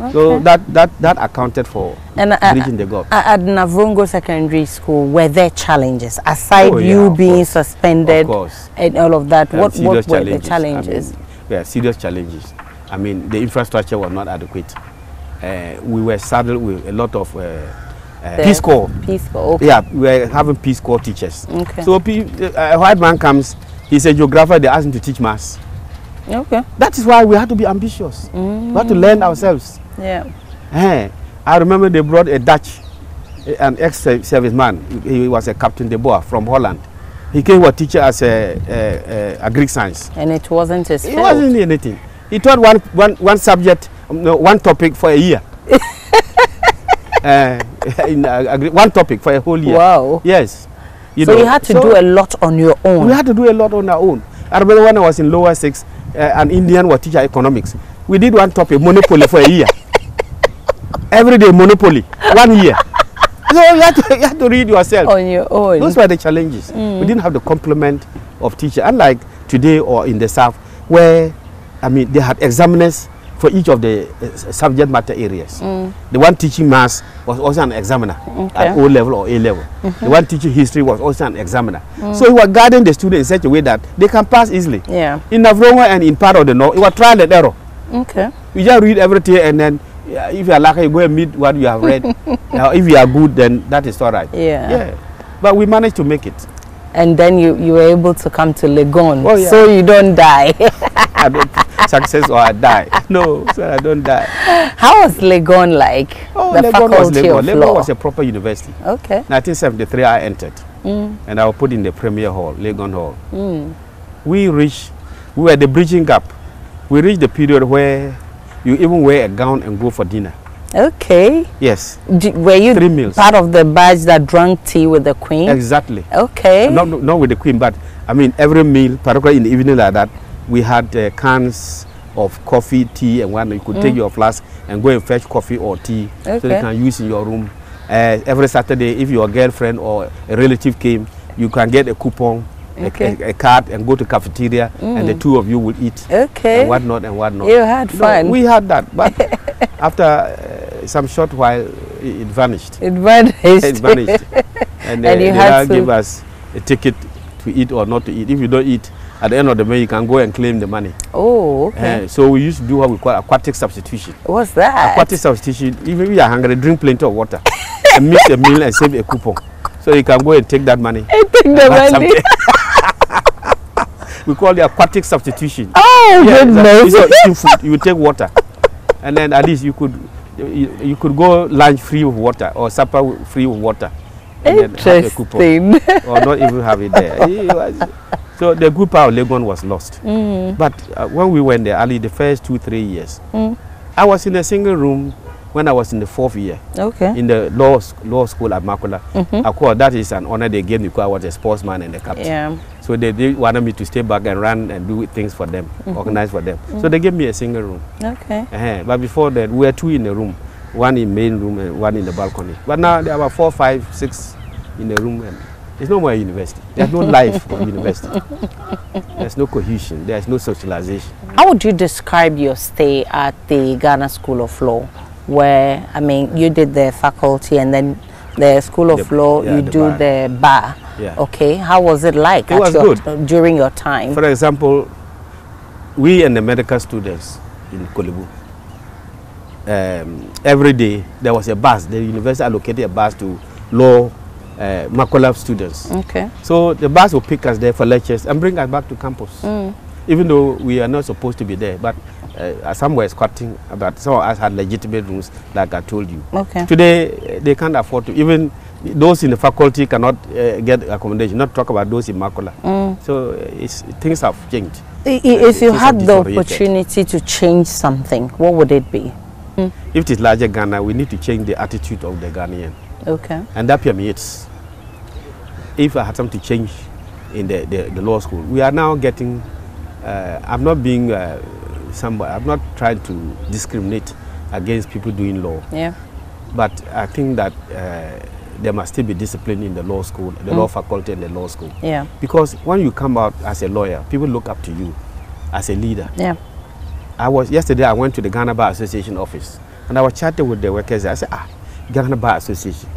Okay. So that accounted for bridging the gap. At Navrongo Secondary School, were there challenges aside you being suspended, of course, and all of that? What were the challenges? I mean, yeah, serious challenges. I mean, the infrastructure was not adequate. We were saddled with a lot of Peace Corps. Peace Corps. Okay. Yeah, we were having Peace Corps teachers. Okay. So a white man comes, he's a geographer, they ask him to teach maths. Okay. That is why we had to be ambitious. We had to learn ourselves. Yeah. I remember they brought a Dutch, an ex-serviceman. He was a Captain de Boer from Holland. He came to teach us a Greek science. And it wasn't his field. It wasn't anything. He taught one subject, one topic for a year. One topic for a whole year. Wow. Yes. You had to do a lot on your own. We had to do a lot on our own. I remember when I was in lower 6, an Indian was teaching economics. We did one topic, monopoly, for a year. Every day, monopoly, 1 year. So you had to read yourself. On your own. Those were the challenges. We didn't have the complement of teachers, unlike today or in the South, where, I mean, they had examiners for each of the subject matter areas. The one teaching maths was also an examiner at O level or A level. The one teaching history was also an examiner. So he was guiding the students in such a way that they can pass easily. Yeah. In Navrongo and in part of the North, it was trial and error. Okay. You just read everything, and then if you are lucky, you go and meet what you have read. If you are good, then that is all right. Yeah. But we managed to make it. And then you were able to come to Legon, oh, yeah. So you don't die. I don't success or I die. No, so I don't die. How was Legon like? Oh, the faculty of Legon law was a proper university. Okay. 1973 I entered, and I was put in the Premier Hall, Legon Hall. We were the bridging gap. We reached the period where you even wear a gown and go for dinner. Okay. Yes. Were you 3 meals. Part of the batch that drank tea with the Queen? Exactly. Okay. Not with the Queen, but I mean every meal, particularly in the evening like that, we had cans of coffee, tea, and one you could take your flask and go and fetch coffee or tea, so you can use in your room. Every Saturday, if your girlfriend or a relative came, you can get a coupon, a card, and go to cafeteria, and the two of you will eat. Okay. And whatnot and whatnot. You had fun. We had that, but after some short while, it vanished. It vanished. It vanished. And you they had to give us a ticket to eat or not to eat. If you don't eat, at the end of the day, you can go and claim the money. Oh, okay. So we used to do what we call aquatic substitution. What's that? Aquatic substitution, even if you are hungry, drink plenty of water and mix a meal and save a coupon. So you can go and take that money. I take the money. We call it aquatic substitution. Oh, goodness. Instead of eating food, you take water. And then at least you could go lunch free with water or supper free with water. And interesting. then have a coupon, or not even have it there. So the good part of Legon was lost. But when we went there, the first 2-3 years, I was in a single room when I was in the 4th year. Okay. In the law school at Makula. Of course, that is an honor they gave me because I was a sportsman and a captain. Yeah. So they wanted me to stay back and run and do things for them, organize for them. So they gave me a single room. Okay. But before that, we were 2 in the room, one in main room and one in the balcony. But now there are 4, 5, 6 in the room. And there's no more university. There's no life of university. There's no cohesion. There's no socialization. How would you describe your stay at the Ghana School of Law, where, I mean, you did the faculty and then the School of Law, you do the bar. Yeah. Okay. How was it like? It was good. During your time? For example, we and the medical students in Kolebu, every day there was a bus. The university allocated a bus to law Makola students. Okay. So the bus will pick us there for lectures and bring us back to campus. Even though we are not supposed to be there, but some were squatting, but some of us had legitimate rooms, like I told you. Okay. Today, they can't afford to. Even those in the faculty cannot get accommodation, not talk about those in Makola. So things have changed. If you had the opportunity to change something, what would it be? If it is larger Ghana, we need to change the attitude of the Ghanaian. Okay. And that permeates. If I had something to change in the law school, we are now getting, I'm not being somebody, I'm not trying to discriminate against people doing law. Yeah. But I think that there must still be discipline in the law school, the law faculty and the law school. Yeah. Because when you come out as a lawyer, people look up to you as a leader. Yeah. Yesterday I went to the Ghana Bar Association office. And I was chatting with the workers. I said, Ghana Bar Association.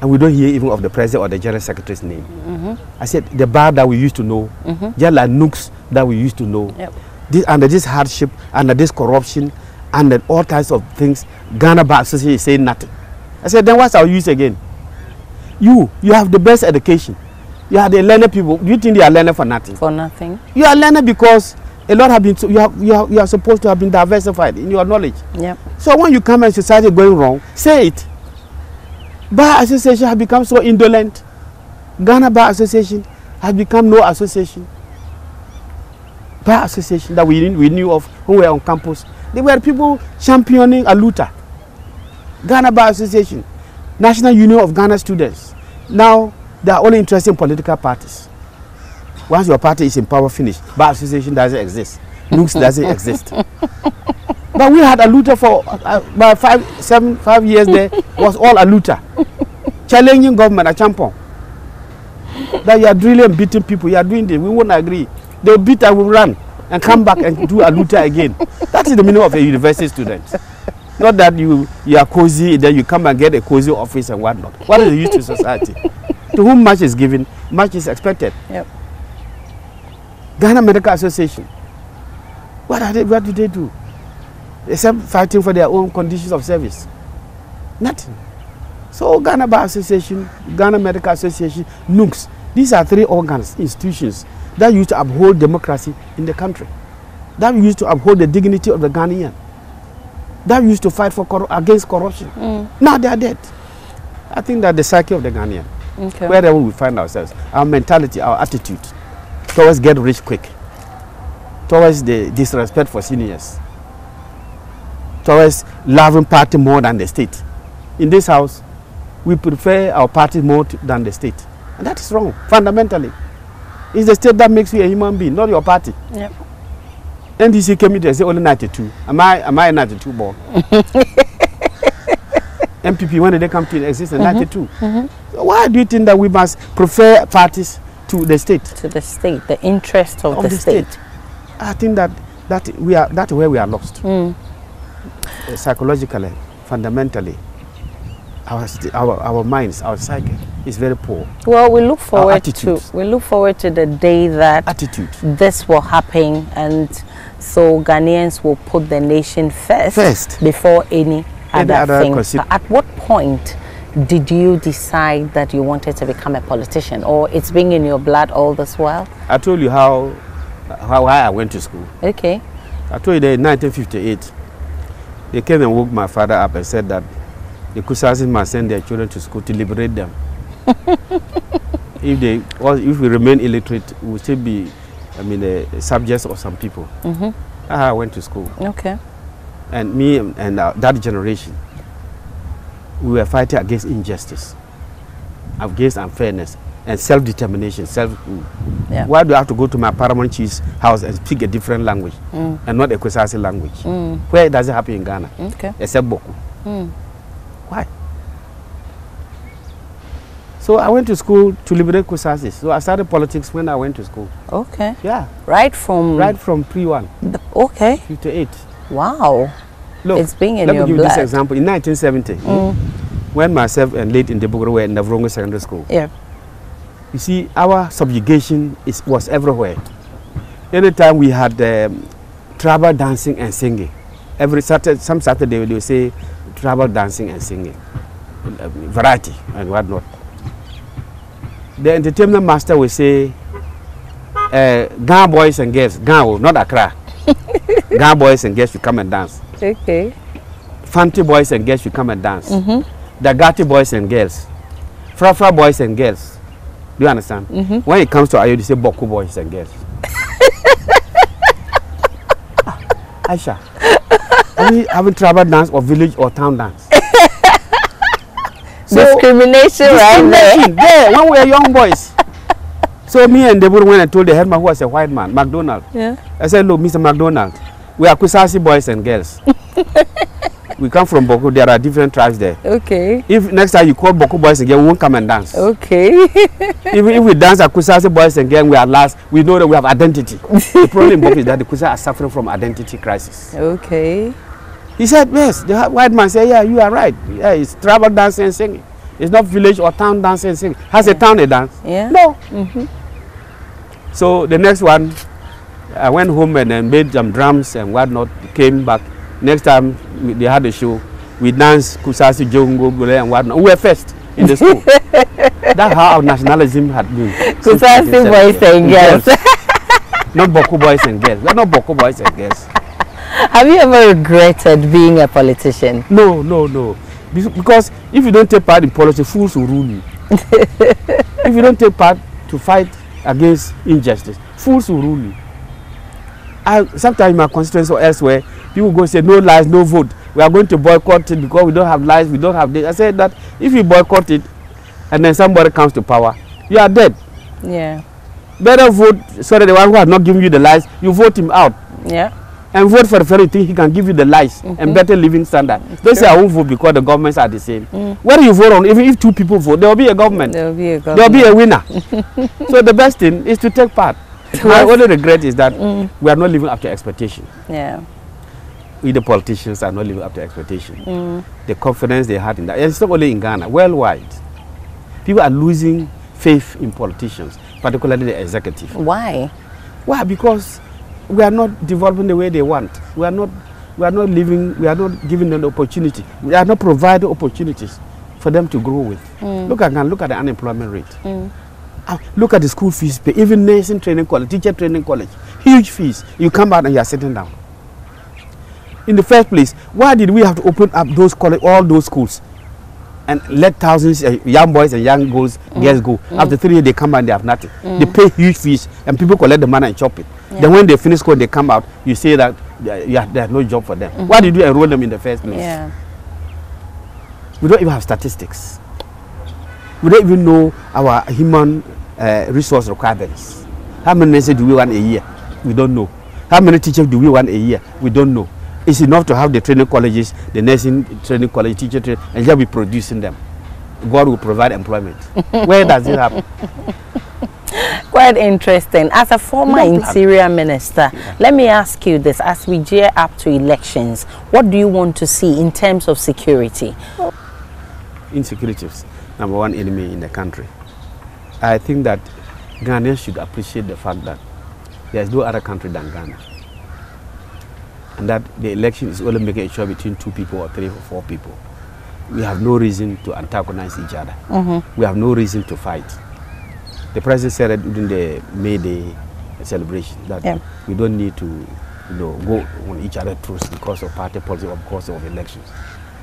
And we don't hear even of the president or the general secretary's name. I said, the bar that we used to know, just like nooks that we used to know, under this hardship, under this corruption, under all types of things, Ghana Bar Association is saying nothing. I said, then what's our use again? You have the best education. You are the learner people. Do you think they are learning for nothing? For nothing. You are learning because a lot have been, you are supposed to have been diversified in your knowledge. Yep. So when you come and society going wrong, say it. Bar Association has become so indolent. Ghana Bar Association has become no association. Bar Association that we knew of who were on campus, they were people championing a looter. Ghana Bar Association, National Union of Ghana Students. Now they are only interested in political parties. Once your party is in power, finish. Bar Association doesn't exist. Nooks doesn't exist. But we had a looter for about 5 years there, was all a looter. Challenging government, a champion. That you are drilling and beating people, you are doing this, we won't agree. They'll beat and will run and come back and do a looter again. That is the meaning of a university student. Not that you are cozy, then you come and get a cozy office and whatnot. What is the use to society? To whom much is given, much is expected. Yep. Ghana Medical Association. What do they do? Except fighting for their own conditions of service. Nothing. So Ghana Bar Association, Ghana Medical Association, NUCS, these are three organs, institutions that used to uphold democracy in the country. That used to uphold the dignity of the Ghanaian. That used to fight for against corruption. Now they are dead. I think that the psyche of the Ghanaian, wherever we find ourselves, our mentality, our attitude towards get rich quick, towards the disrespect for seniors, towards loving party more than the state. In this house, we prefer our party more than the state. And that is wrong, fundamentally. It's the state that makes you a human being, not your party. Yep. NDC came in and said only 92. Am I 92 born? MPP, when did they come to exist in 92? So why do you think that we must prefer parties to the state? To the state, the interest of the state. I think that's where we are lost. Psychologically, fundamentally, our minds, our psyche is very poor. Well, we look forward to the day that this will happen, and so Ghanaians will put the nation first before any other thing. At what point did you decide that you wanted to become a politician, or it's been in your blood all this while? I told you how I went to school. Okay. I told you that in 1958, they came and woke my father up and said that the Kusasi must send their children to school to liberate them. If we remain illiterate, we will still be, subjects of some people. I went to school. Okay. And me and that generation, we were fighting against injustice, against unfairness, and self-determination, self-rule. Yeah. Why do I have to go to my paramount chief's house and speak a different language and not a Kusasi language? Where does it happen in Ghana? Except Boku. Why? So I went to school to liberate Kusasi. So I started politics when I went to school. Okay. Yeah. Right from pre-1. Okay. 58. Wow. Look, it's being in your blood. Let me give you this example. In 1970, when myself and late in Debogoro were in Navrongo Secondary School. Yeah. You see, our subjugation was everywhere. Anytime we had tribal dancing and singing, some Saturday they would say tribal dancing and singing, variety and whatnot. The entertainment master will say, Ghana boys and girls, Ghana, not Accra. Ghana boys and girls should come and dance. Okay. Fanti boys and girls should come and dance. Dagati boys and girls. Frafra boys and girls. Do you understand? When it comes to Ayo, they say Boku boys and girls. Aisha, haven't tribal dance or village or town dance? So, discrimination right there. Yeah, when we were young boys. So me and Deborah, when I told the headman who was a white man, McDonald, I said, look, Mr. McDonald, we are Kusasi boys and girls. We come from Boku, there are different tribes there. Okay. If next time you call Boku boys and girls, we won't come and dance. Okay. if we dance at Kusasi boys and girls, we are last, we know that we have identity. The problem in Boku is that the Kusasi are suffering from identity crisis. Okay. He said, yes. The white man said, yeah, you are right. Yeah, it's tribal dancing and singing. It's not village or town dancing and singing. Has a town a dance? Yeah. No. So the next one, I went home and then made some drums and whatnot, came back. Next time they had a show, we danced Kusasi, Jongo, Gule and whatnot. We were first in the school. That's how our nationalism had been. Kusasi boys and girls. Not Boko boys and girls. We are not Boko boys and girls. Have you ever regretted being a politician? No, no, no. Because if you don't take part in politics, fools will rule you. If you don't take part to fight against injustice, fools will rule you. Sometimes in my constituency or elsewhere, people go say, no lies, no vote. We are going to boycott it because we don't have lies, we don't have this. I said that if you boycott it and then somebody comes to power, you are dead. Yeah. Better vote, sorry, the one who has not given you the lies, you vote him out. Yeah. And vote for the very thing he can give you the lies and better living standard. Don't say I won't vote because the governments are the same. Whether you vote on, even if 2 people vote, there will be a government. There will be a government. There will be a winner. So the best thing is to take part. My only regret is that we are not living up to expectation. Yeah. We the politicians are not living up to expectation. The confidence they had in that. And it's not only in Ghana, worldwide. People are losing faith in politicians, particularly the executive. Why? Why? Because we are not developing the way they want. We are not giving them the opportunity. We are not providing opportunities for them to grow with. Look at the unemployment rate. Look at the school fees pay. Even nursing training college, teacher training college, huge fees. You come out and you are sitting down. In the first place, why did we have to open up those college, all those schools, and let thousands of young boys and young girls go? After 3 years, they come out and they have nothing. They pay huge fees, and people collect the money and chop it. Then when they finish school, they come out. You say that there's no job for them. Why did you enroll them in the first place? Yeah. We don't even have statistics. We don't even know our human resource requirements. How many nurses do we want a year? We don't know. How many teachers do we want a year? We don't know. It's enough to have the training colleges, the nursing training college, teacher training, and just be producing them. God will provide employment. Where does it happen? Quite interesting. As a former interior minister, let me ask you this. As we gear up to elections, what do you want to see in terms of security? Insecurity is number one enemy in the country. I think that Ghanaians should appreciate the fact that there is no other country than Ghana. And that the election is only making a choice between 2 people or 3 or 4 people. We have no reason to antagonize each other. We have no reason to fight. The president said it during the May Day celebration that we don't need to go on each other's throats because of party politics or because of elections.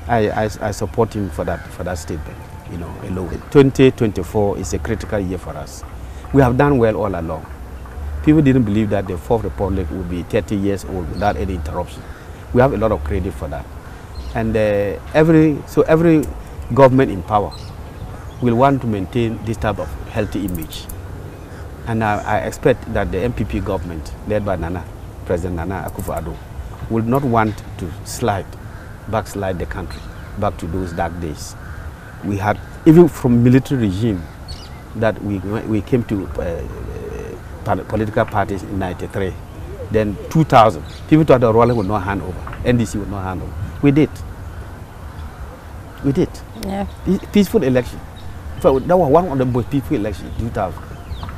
I support him for that statement. Alone. 2024 is a critical year for us. We have done well all along. People didn't believe that the 4th Republic would be 30 years old without any interruption. We have a lot of credit for that. And every government in power will want to maintain this type of healthy image. And I expect that the MPP government, led by President Nana Akufo-Addo, will not want to backslide the country back to those dark days. We had, even from military regime, that we came to political parties in 93. Then 2000, people thought the Roland would not hand over, NDC would not hand over. We did. We did. Yeah. Peaceful election. So that was one of the most peaceful elections in 2000.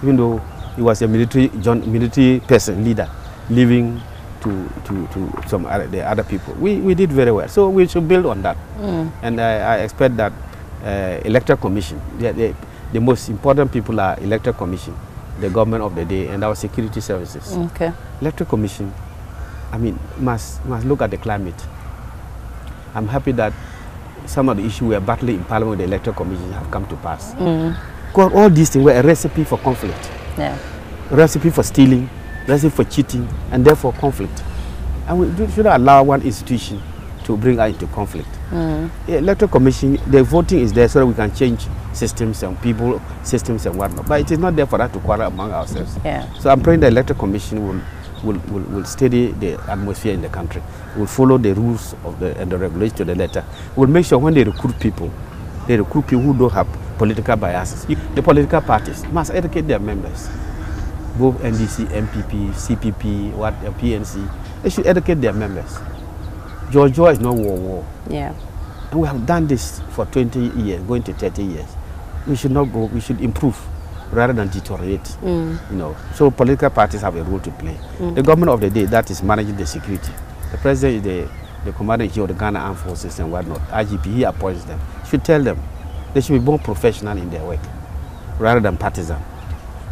Even though he was a military person, leader, leaving to the other people. We did very well. So we should build on that. And I expect that electoral commission, the most important people are electoral commission, the government of the day, and our security services. Okay. Electoral commission, must look at the climate. I'm happy that some of the issues we are battling in Parliament with the electoral commission have come to pass. Because all these things were a recipe for conflict. Yeah. A recipe for stealing, recipe for cheating, and therefore conflict. And we should not allow one institution to bring us into conflict. The electoral commission, the voting is there so that we can change systems and people, systems and whatnot. But it is not there for us to quarrel among ourselves. Yeah. So I'm praying the electoral commission will steady the atmosphere in the country, will follow the rules of and the regulations to the letter, will make sure when they recruit people who don't have political biases. The political parties must educate their members, both NDC, MPP, CPP, PNC. They should educate their members. Georgia is not war. Yeah. And we have done this for 20 years, going to 30 years. We should not go, we should improve rather than deteriorate. You know, so political parties have a role to play. The government of the day, that is managing the security. The president is the commander-in-chief of the Ghana Armed Forces and whatnot. IGP, he appoints them. Should tell them they should be more professional in their work rather than partisan.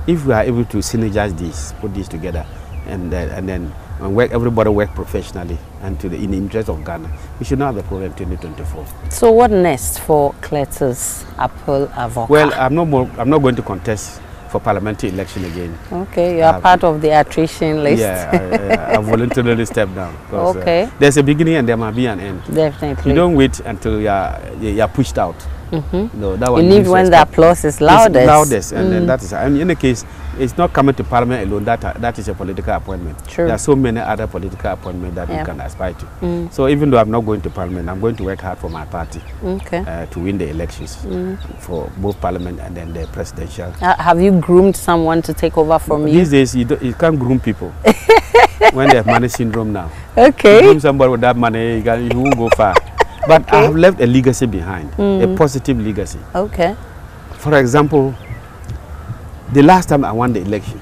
If we are able to synergize this, put this together, and then everybody work professionally and in the interest of Ghana, we should not have a problem in 2024. So what next for Cletus Avoka? Well, I'm not going to contest for parliamentary election again. Okay, you are part of the attrition list. Yeah, I voluntarily stepped down. Okay. There's a beginning and there might be an end. Definitely. You don't wait until you are pushed out. No, that one you leave when the applause is loudest. And then that is. And in any case, it's not coming to parliament alone. That is a political appointment. True. There are so many other political appointments that you can aspire to. So even though I'm not going to parliament, I'm going to work hard for my party to win the elections for both parliament and then the presidential. Have you groomed someone to take over from you? These days, you can't groom people when they have money syndrome now. Okay. You groom somebody with that money, you won't go far. But I have left a legacy behind, a positive legacy. Okay. For example, the last time I won the election,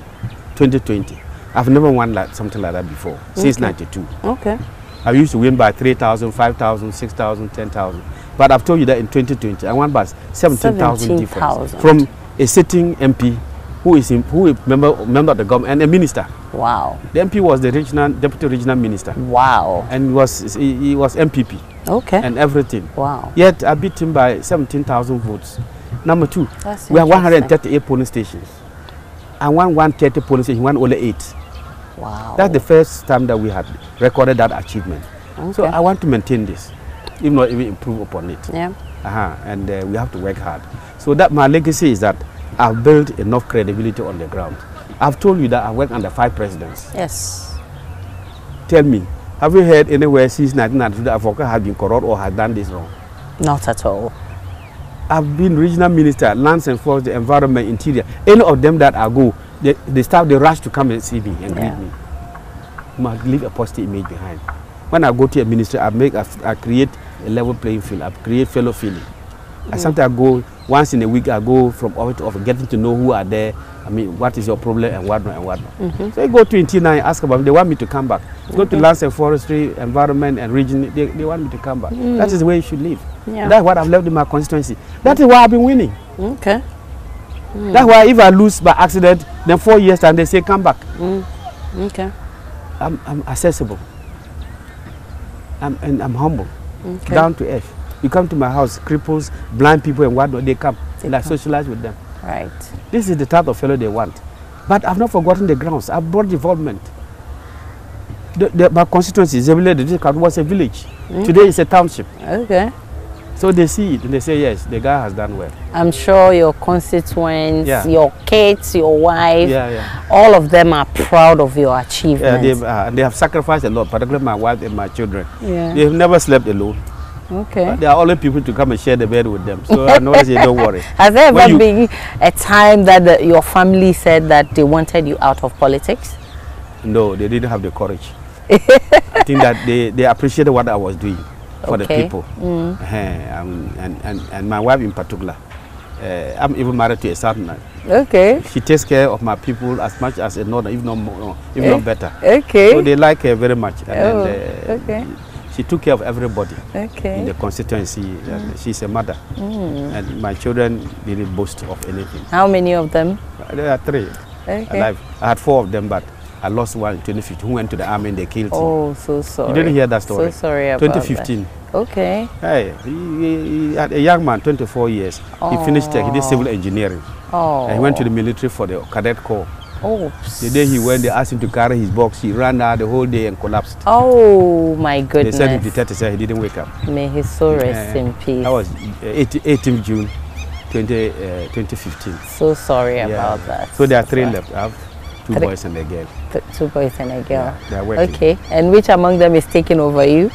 2020, I've never won something like that before, since 92. Okay. I used to win by 3,000, 5,000, 6,000, 10,000. But I've told you that in 2020, I won by 17,000 difference from a sitting MP who is member of the government and a minister. Wow. The MP was the deputy regional minister. Wow. And he was MPP. Okay. And everything. Wow. Yet I beat him by 17,000 votes. Number two, That's we have 138 polling stations. I won 130 polling stations, won only 8. Wow. That's the first time that we had recorded that achievement. Okay. So I want to maintain this, if not even improve upon it. Yeah. And we have to work hard. So that my legacy is that I've built enough credibility on the ground. I've told you that I worked under 5 presidents. Yes. Tell me, have you heard anywhere since 1992 that Avoka has been corrupt or has done this wrong? Not at all. I've been regional minister, lands and forest, the environment, interior. Any of them that I go, they rush to come and see me and greet me. I must leave a positive image behind. When I go to a ministry, I create a level playing field. I create fellow feeling. Sometimes I go once in a week. I go from office to office, getting to know who are there. I mean, what is your problem and whatnot and whatnot. So I go to interior and ask about them. They want me to come back. Go to lands and forestry, environment and region. They want me to come back. That is the way you should live. Yeah. That's what I've left in my constituency. That is why I've been winning. Okay. That's why if I lose by accident, then 4 years time they say come back. Okay. I'm accessible. I'm humble. Okay. Down to earth. You come to my house, cripples, blind people and whatnot, they come. And I socialize with them. Right. This is the type of fellow they want. But I've not forgotten the grounds. I've brought development. My constituency, Zebule was a village. Today it's a township. Okay. So they see it and they say, yes, the guy has done well. I'm sure your constituents, your kids, your wife, all of them are proud of your achievements. Yeah, they have sacrificed a lot, particularly my wife and my children. Yeah. They've never slept alone. Okay. But there are always people to come and share the bed with them. So I know they don't worry. Has there ever been a time that your family said that they wanted you out of politics? No, they didn't have the courage. I think that they appreciated what I was doing for the people. And my wife in particular. I'm even married to a Southerner. Okay. She takes care of my people as much as a Northern, if not more, if not better. Okay. So they like her very much. And she took care of everybody in the constituency. She's a mother. And my children didn't boast of anything. How many of them? There are 3 alive. I had 4 of them, but I lost one in 2015 who went to the army and they killed him. Oh, so sorry. You didn't hear that story? So sorry about 2015. That. Okay. Hey, he had a young man, 24 years. He finished he did civil engineering. And he went to the military for the cadet corps. Oops. The day he went, they asked him to carry his box. He ran out the whole day and collapsed. Oh my goodness. They said the detective said he didn't wake up. May his soul rest in peace. That was 18th June 2015. So sorry about that. So there are 3 left. I have 2 boys and a girl. 2 boys and a girl. Yeah, they are working. Okay. And which among them is taking over you?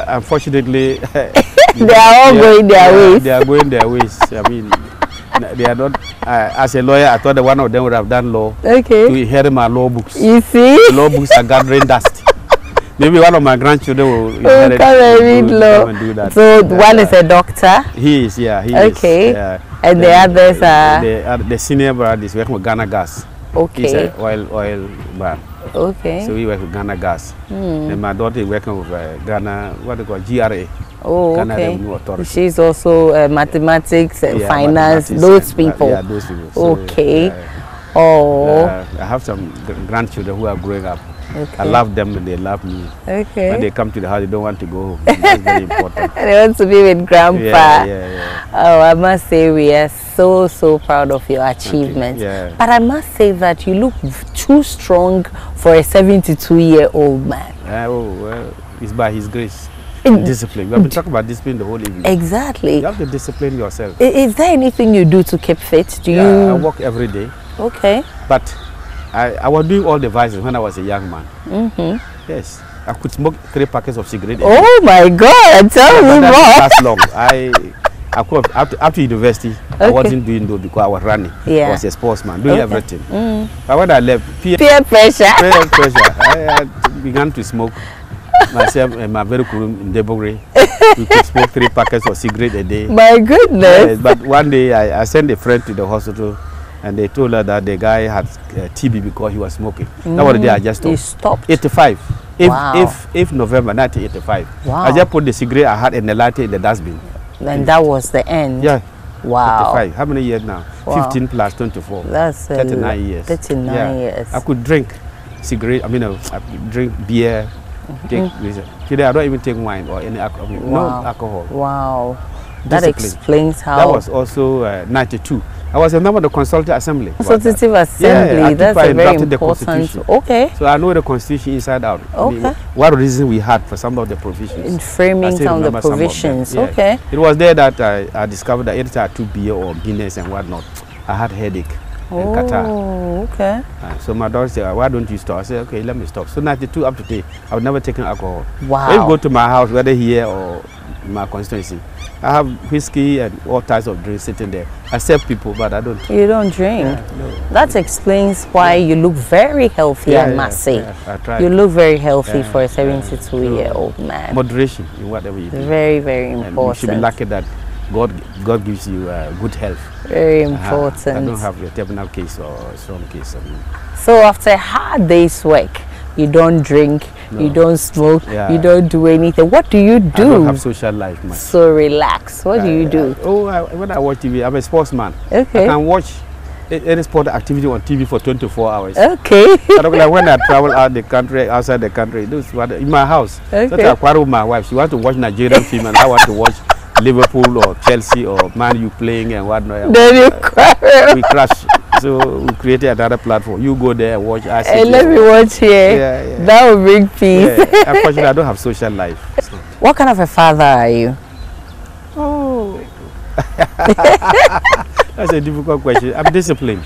Unfortunately, they are all going their ways. They are going their ways. I mean, they are not. As a lawyer, I thought that one of them would have done law. Okay. To inherit my law books. You see? The law books are gathering dust. Maybe one of my grandchildren will come and do that. So one is a doctor. He is, yeah. He okay. is, and the others are the senior brother is working with Ghana Gas. Okay. He's an oil man. Okay. So he works with Ghana Gas. And my daughter is working with Ghana, what they call GRA. Oh, Ghana okay. Revenue Authority. She's also mathematics and finance. Mathematics those people. Yeah, those people. So, okay. Oh. I have some grandchildren who are growing up. Okay. I love them and they love me. Okay. When they come to the house, they don't want to go home. That's very important. They want to be with Grandpa. Yeah. Oh, I must say we are so proud of your achievements. Yeah. But I must say that you look too strong for a 72-year-old man. Oh, well, it's by His grace. Discipline. We have been talking about discipline the whole evening. Exactly. You have to discipline yourself. Is there anything you do to keep fit? Do you? I walk every day. Okay. But I was doing all the vices when I was a young man. Yes. I could smoke 3 packets of cigarettes. Oh my God! Tell me more. That's long. I could after university. I wasn't doing those because I was running. Yeah. I was a sportsman, doing everything. But when I left, peer pressure. I began to smoke. Myself and my very cool in Debogre, we could smoke 3 packets of cigarette a day. My goodness! Yes, but one day I sent a friend to the hospital, and they told her that the guy had TB because he was smoking. That was the day I just stopped. You stopped. 85. Wow. If November 1985. Wow. I just put the cigarette I had in the lighter in the dustbin. And that was the end. Yeah. Wow. 85. How many years now? Wow. 15 plus 24. That's 39 years. 39 years. I could drink cigarette. I could drink beer. Today I don't even take wine or any alcohol. No alcohol. Wow. That Discipline. explains how. That was also 92. I was a member of the Consultative Assembly. Consultative Assembly. Yeah, that's a very the important. Okay. So I know the Constitution inside out. Okay. What reason we had for some of the provisions. In framing some of the provisions. Yeah. Okay. It was there that I discovered that anytime I took beer or Guinness and whatnot, I had headache. And Qatar. Okay. So my daughter said, why don't you stop? I said, okay, let me stop. So 92 up to date, I've never taken alcohol. Wow. When you go to my house, whether here or my constituency, I have whiskey and all types of drinks sitting there. I serve people, but I don't. You don't drink? No. That explains why you look very healthy, I must say. I try. You look very healthy for a 72-year-old man. Moderation in whatever you do. Very important. And you should be lucky that God gives you good health. Very important. I don't have a terminal case or a strong case. So after a hard day's work, you don't drink, you don't smoke, you don't do anything. What do you do? I don't have social life much. So relax. What do you do? When I watch TV, I'm a sportsman. Okay. I can watch any sport activity on TV for 24 hours. Okay. Like when I travel outside the country, in my house. Okay. So I quarrel with my wife. She wants to watch Nigerian film and I want to watch Liverpool or Chelsea or Man U playing and whatnot. Then you quarrel. We crash. So we created another platform. You go there and watch. And let me watch here. Yeah. That will bring peace. Yeah. Unfortunately, I don't have social life. So. What kind of a father are you? Oh. That's a difficult question. I'm disciplined.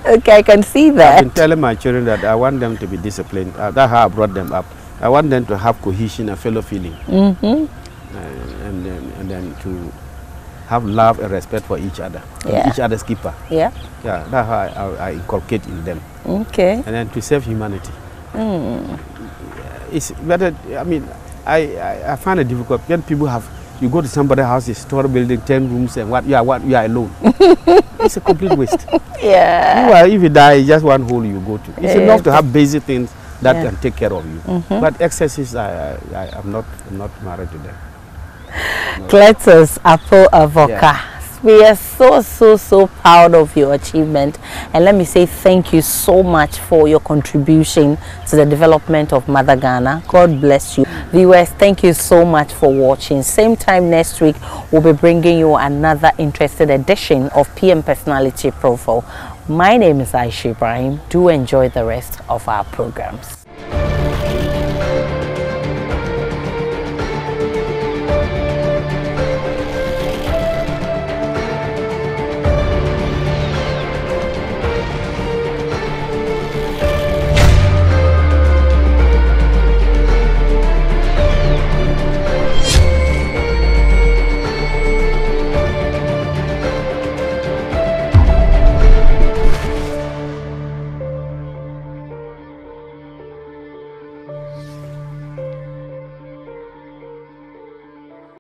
Okay, I can see that. I've been telling my children that I want them to be disciplined. That's how I brought them up. I want them to have cohesion and fellow feeling. And then to have love and respect for each other, each other's keeper. Yeah. Yeah, that's how I inculcate in them. Okay. And then to serve humanity. It's better. I find it difficult when people you go to somebody's house, a store building, 10 rooms, and you are alone. It's a complete waste. Yeah. If you die, it's just one hole you go to. It's enough to have basic things that can take care of you. But excesses, I'm not married to them. No. Cletus Avoka. We are so proud of your achievement, and let me say thank you so much for your contribution to the development of Mother Ghana. God bless you. Viewers, thank you so much for watching. Same time next week, we'll be bringing you another interesting edition of PM Personality Profile. My name is Aisha Ibrahim. Do enjoy the rest of our programs.